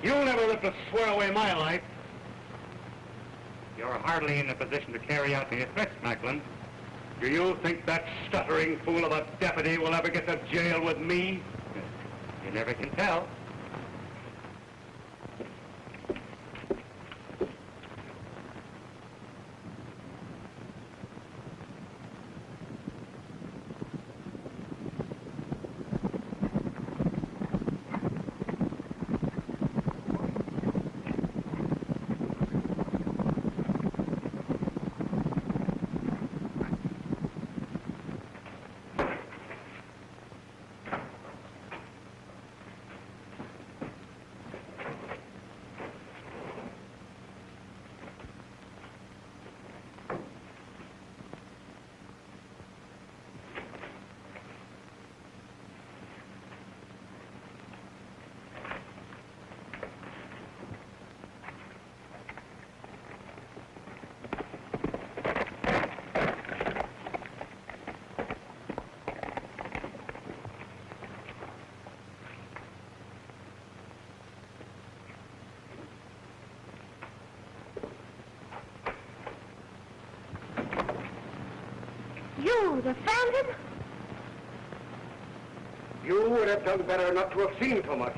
You'll never live to swear away my life. You're hardly in a position to carry out your threats, Macklin. Do you think that stuttering fool of a deputy will ever get to jail with me? You never can tell. You, the Phantom? You would have done better not to have seen so much.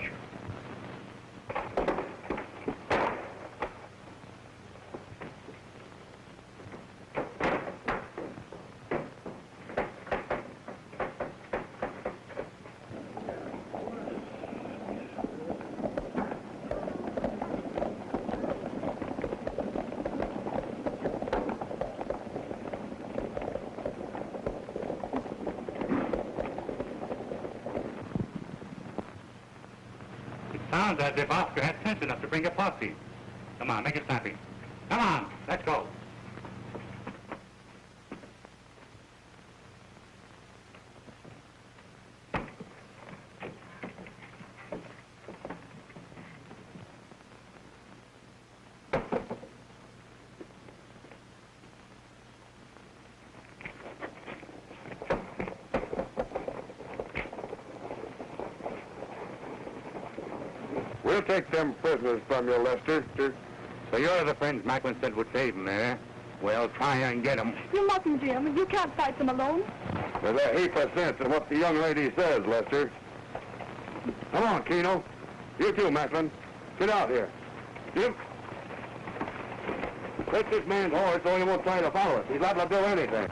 Sounds as if Oscar had sense enough to bring a posse. Come on, make it snappy. Come on, let's go. We'll take them prisoners from you, Lester. So you're the friends Macklin said would save them, eh? Well, try and get them. You mustn't, Jim. You can't fight them alone. There's a heap of sense in what the young lady says, Lester. Come on, Keno. You too, Macklin. Get out here. Jim. Take this man's horse so he won't try to follow us. He's liable to do anything.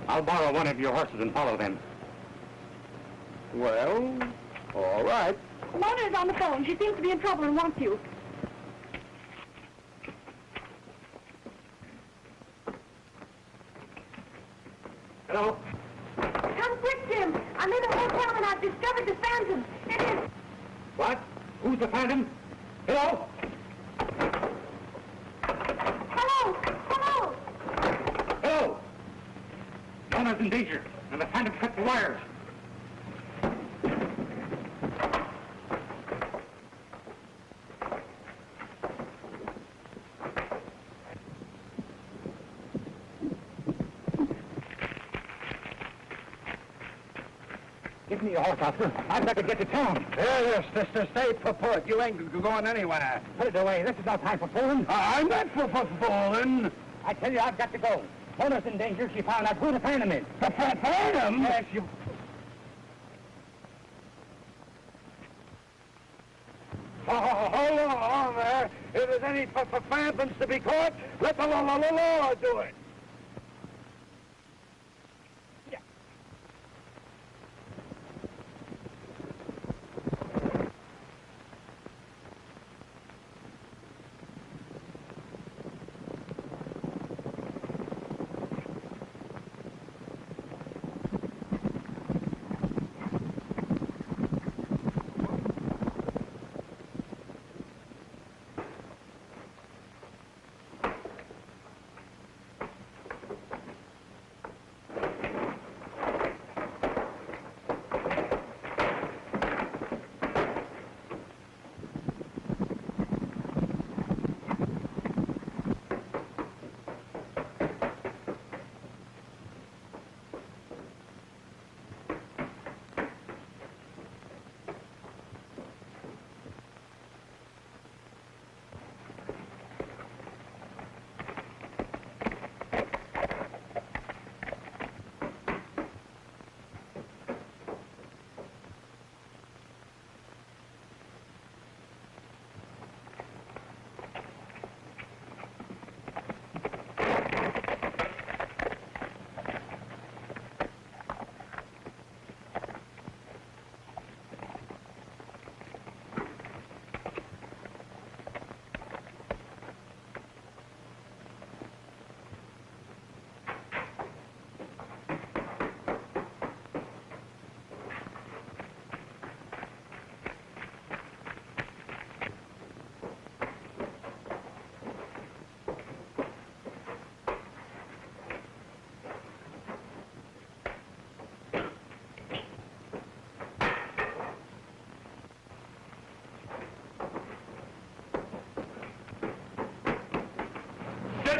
I'll borrow one of your horses and follow them. Well, all right. Mona is on the phone. She seems to be in trouble and wants you. Hello? Come quick, Jim. I'm in the hotel and I've discovered the Phantom. It is... What? Who's the Phantom? Hello? Hello! Hello! Hello? Mona's in danger, and the Phantom cut the wires. Give me your horse, Oscar. I've got to get to town. Yes, sister, stay put. You ain't going anywhere. Put it away. This is no time for fooling. I'm not for fooling. I tell you, I've got to go. Mona's in danger. She found out who the Phantom is. The Phantom? Yes, you... Hold on there. If there's any phantoms to be caught, let the law do it.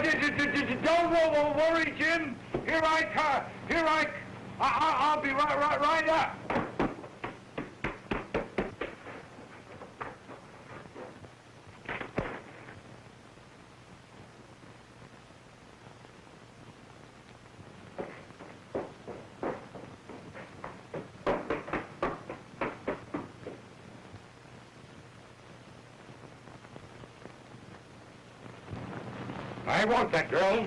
Don't worry, Jim. I'll be right up. I want that girl.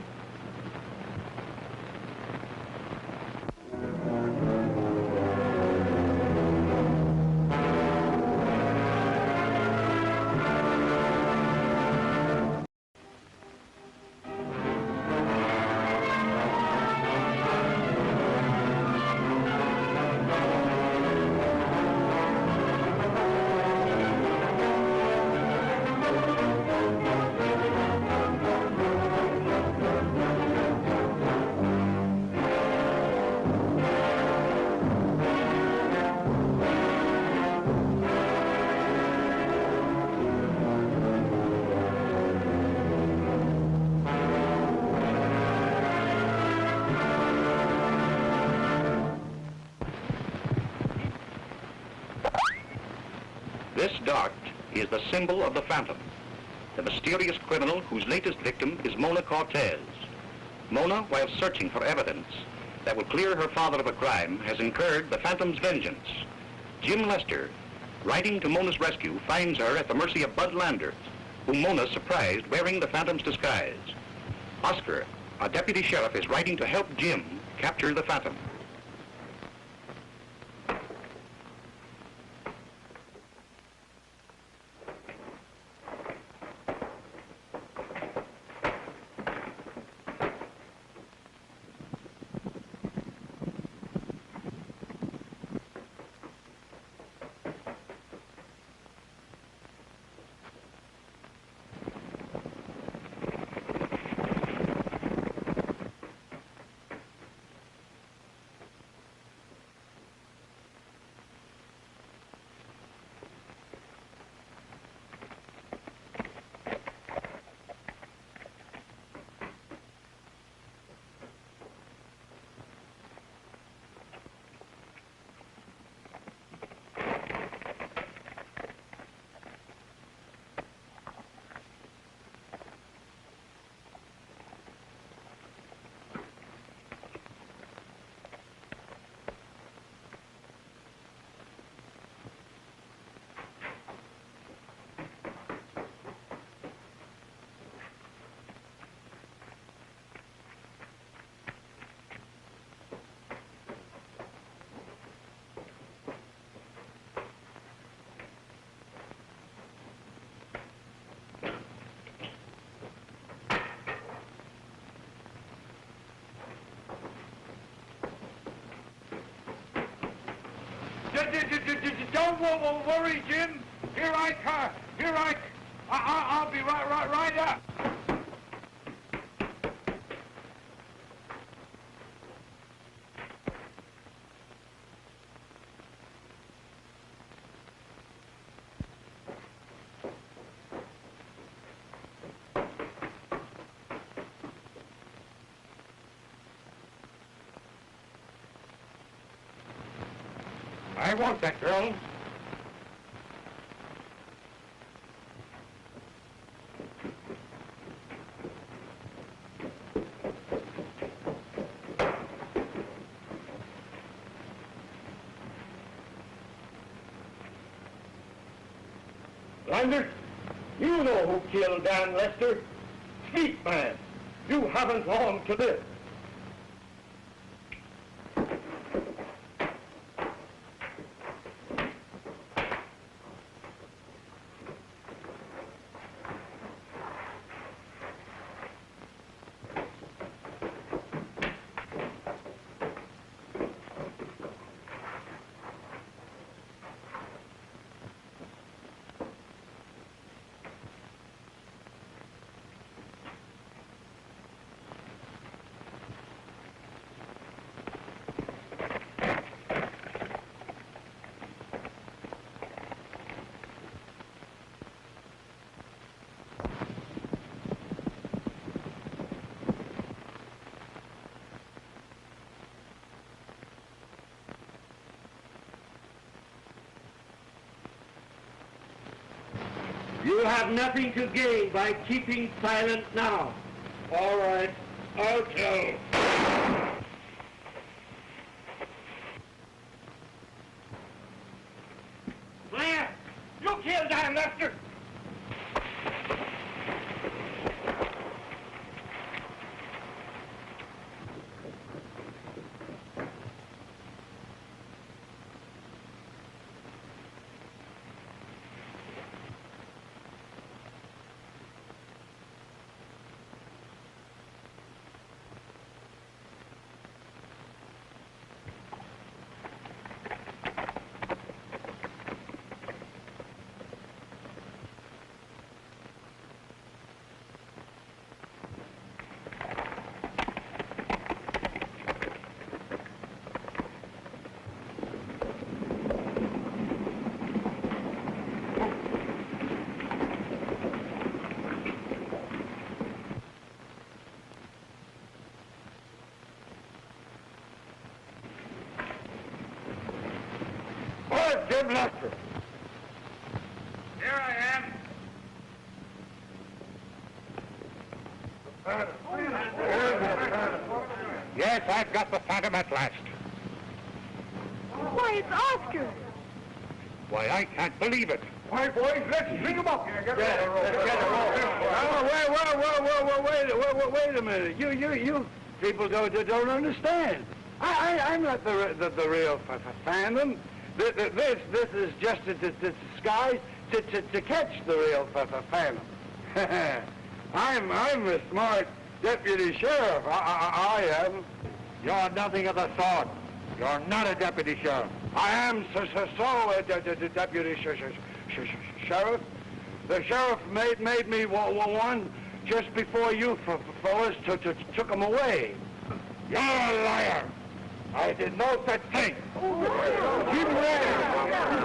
This dart is the symbol of the Phantom, the mysterious criminal whose latest victim is Mona Cortez. Mona, while searching for evidence that will clear her father of a crime, has incurred the Phantom's vengeance. Jim Lester, riding to Mona's rescue, finds her at the mercy of Bud Landers, whom Mona surprised wearing the Phantom's disguise. Oscar, a deputy sheriff, is riding to help Jim capture the Phantom. Don't worry, Jim. I'll be right up. I want that girl. Landers, you know who killed Dan Lester. Speak, man. You haven't long to live. You have nothing to gain by keeping silent now. All right, I'll tell. Blair, you killed Dan Lester. Jim Lester. Here I am. Yes, I've got the Phantom at last. Why, it's Oscar. Why, I can't believe it. All right, boys, let's bring him up. Wait a minute. You people don't understand. I'm not the real Phantom. This is just a disguise to catch the real Phantom. I'm a smart deputy sheriff. I am. You're nothing of the sort. You're not a deputy sheriff. I am so deputy sheriff. The sheriff made me one just before you fellas took him away. You're a liar. I did no such thing. Keep ready.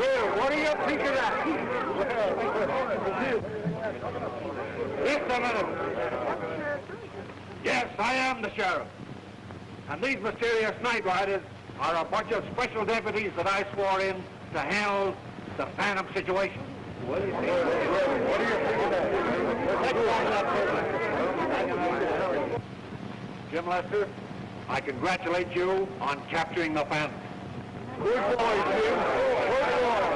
Here, what do you think of that? Just a minute. Yes, I am the sheriff. And these mysterious night riders are a bunch of special deputies that I swore in to handle the Phantom situation. What do you think? What do you think of that? Jim Lester, I congratulate you on capturing the Phantom. Good boy, Jim. Good boy.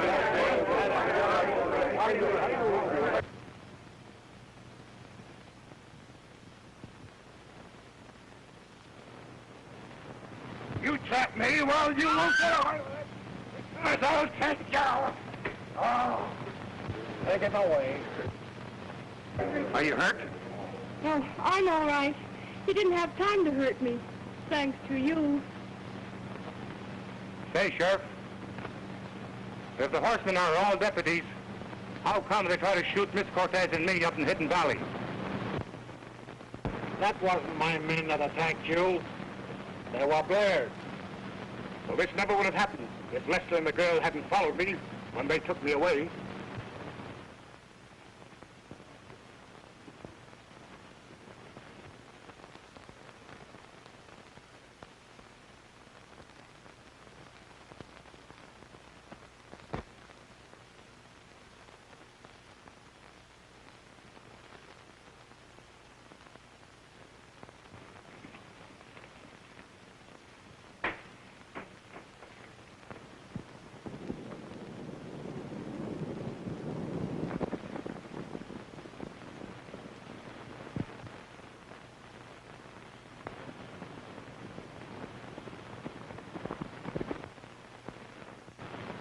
You trap me while you look out. I'll take you. Oh, take him away. Are you hurt? Well, I'm all right. He didn't have time to hurt me, thanks to you. Say, Sheriff, if the horsemen are all deputies, how come they try to shoot Miss Cortez and me up in Hidden Valley? That wasn't my men that attacked you. They were Blair's. Well, this never would have happened if Lester and the girl hadn't followed me when they took me away.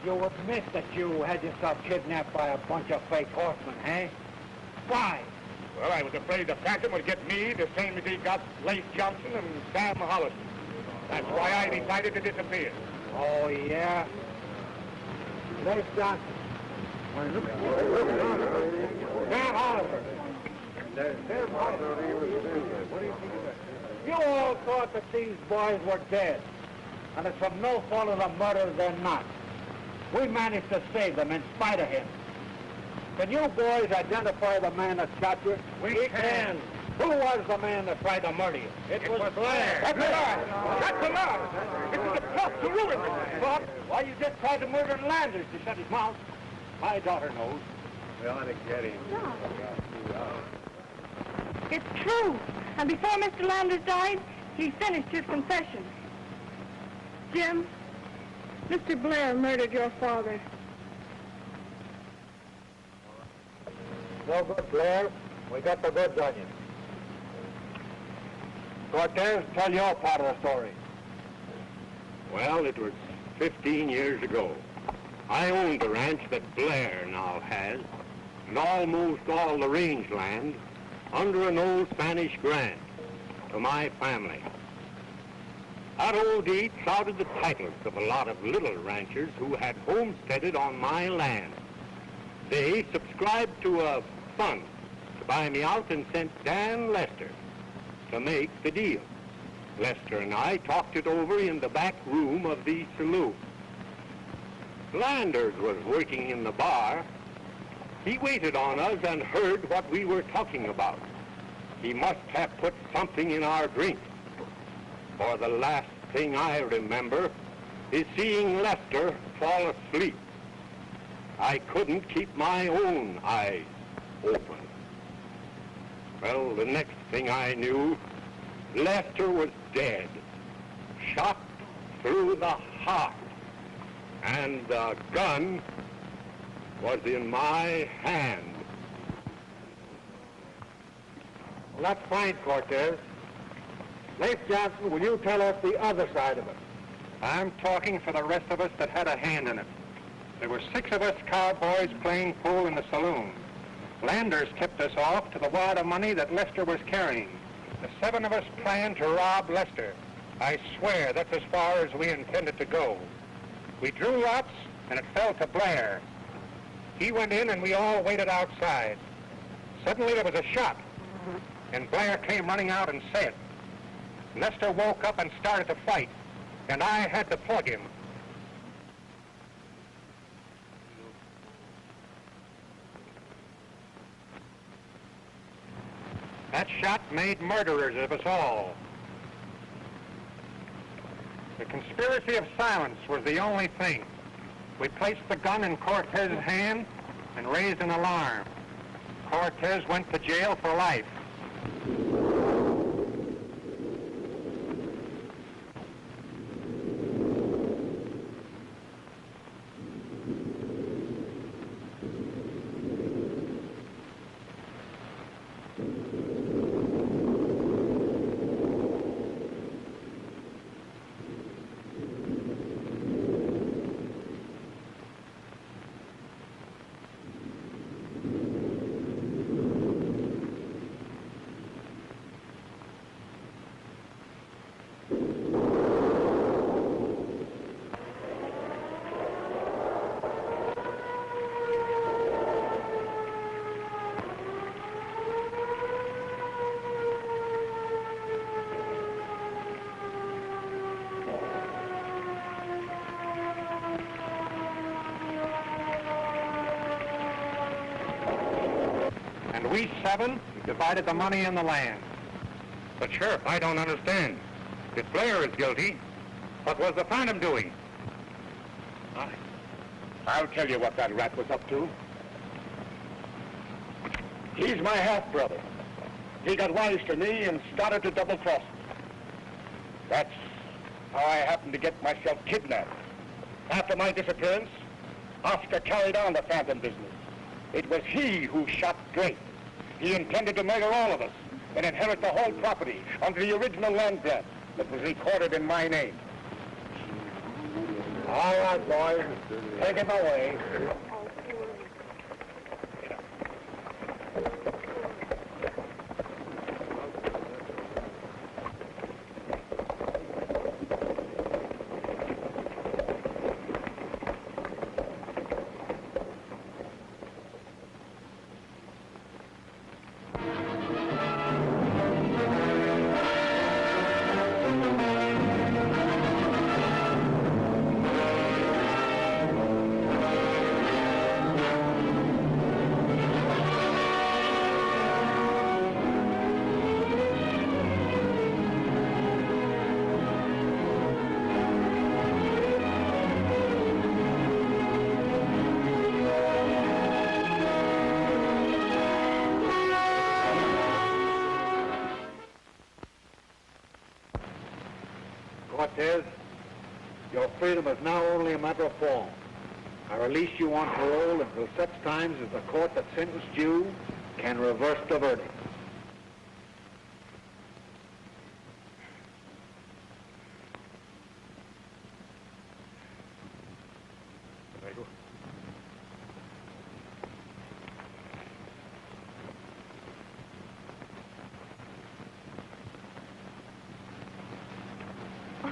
You admit that you had yourself kidnapped by a bunch of fake horsemen, eh? Why? Well, I was afraid the Phantom would get me the same as he got Lace Johnson and Sam Hollis. That's why I decided to disappear. Oh, yeah? Lace Johnson. Sam Hollis. You all thought that these boys were dead, and it's from no fault of the murder they're not. We managed to save them in spite of him. Can you boys identify the man that shot you? We can. Who was the man that tried to murder you? It was Blair. That's a lie. That's a lie. It was a plot to ruin me. But why you just tried to murder Landers to shut his mouth? My daughter knows. We ought to get him. It's true. And before Mr. Landers died, he finished his confession. Jim, Mr. Blair murdered your father. No good, Blair. We got the goods on you. Cortez, tell your part of the story. Well, it was 15 years ago. I owned the ranch that Blair now has, and almost all the rangeland, under an old Spanish grant to my family. That old deed clouded the titles of a lot of little ranchers who had homesteaded on my land. They subscribed to a fund to buy me out and sent Dan Lester to make the deal. Lester and I talked it over in the back room of the saloon. Landers was working in the bar. He waited on us and heard what we were talking about. He must have put something in our drink. For the last thing I remember is seeing Lester fall asleep. I couldn't keep my own eyes open. Well, the next thing I knew, Lester was dead, shot through the heart, and the gun was in my hand. Well, that's fine, Cortez. Leif Johnson, will you tell us the other side of it? I'm talking for the rest of us that had a hand in it. There were 6 of us cowboys playing pool in the saloon. Landers tipped us off to the wad of money that Lester was carrying. The 7 of us planned to rob Lester. I swear that's as far as we intended to go. We drew lots, and it fell to Blair. He went in, and we all waited outside. Suddenly there was a shot, and Blair came running out and said, Lester woke up and started to fight, and I had to plug him. That shot made murderers of us all. The conspiracy of silence was the only thing. We placed the gun in Cortez's hand and raised an alarm. Cortez went to jail for life. We 7 divided the money and the land. But Sheriff, I don't understand. If Blair is guilty, what was the Phantom doing? I'll tell you what that rat was up to. He's my half-brother. He got wise to me and started to double-cross me. That's how I happened to get myself kidnapped. After my disappearance, Oscar carried on the Phantom business. It was he who shot Drake. He intended to murder all of us and inherit the whole property under the original land grant that was recorded in my name. All right, boys. Take him away. Cortez, your freedom is now only a matter of form. I release you on parole until such times as the court that sentenced you can reverse the verdict.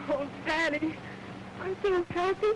Oh, Daddy, I'm so happy.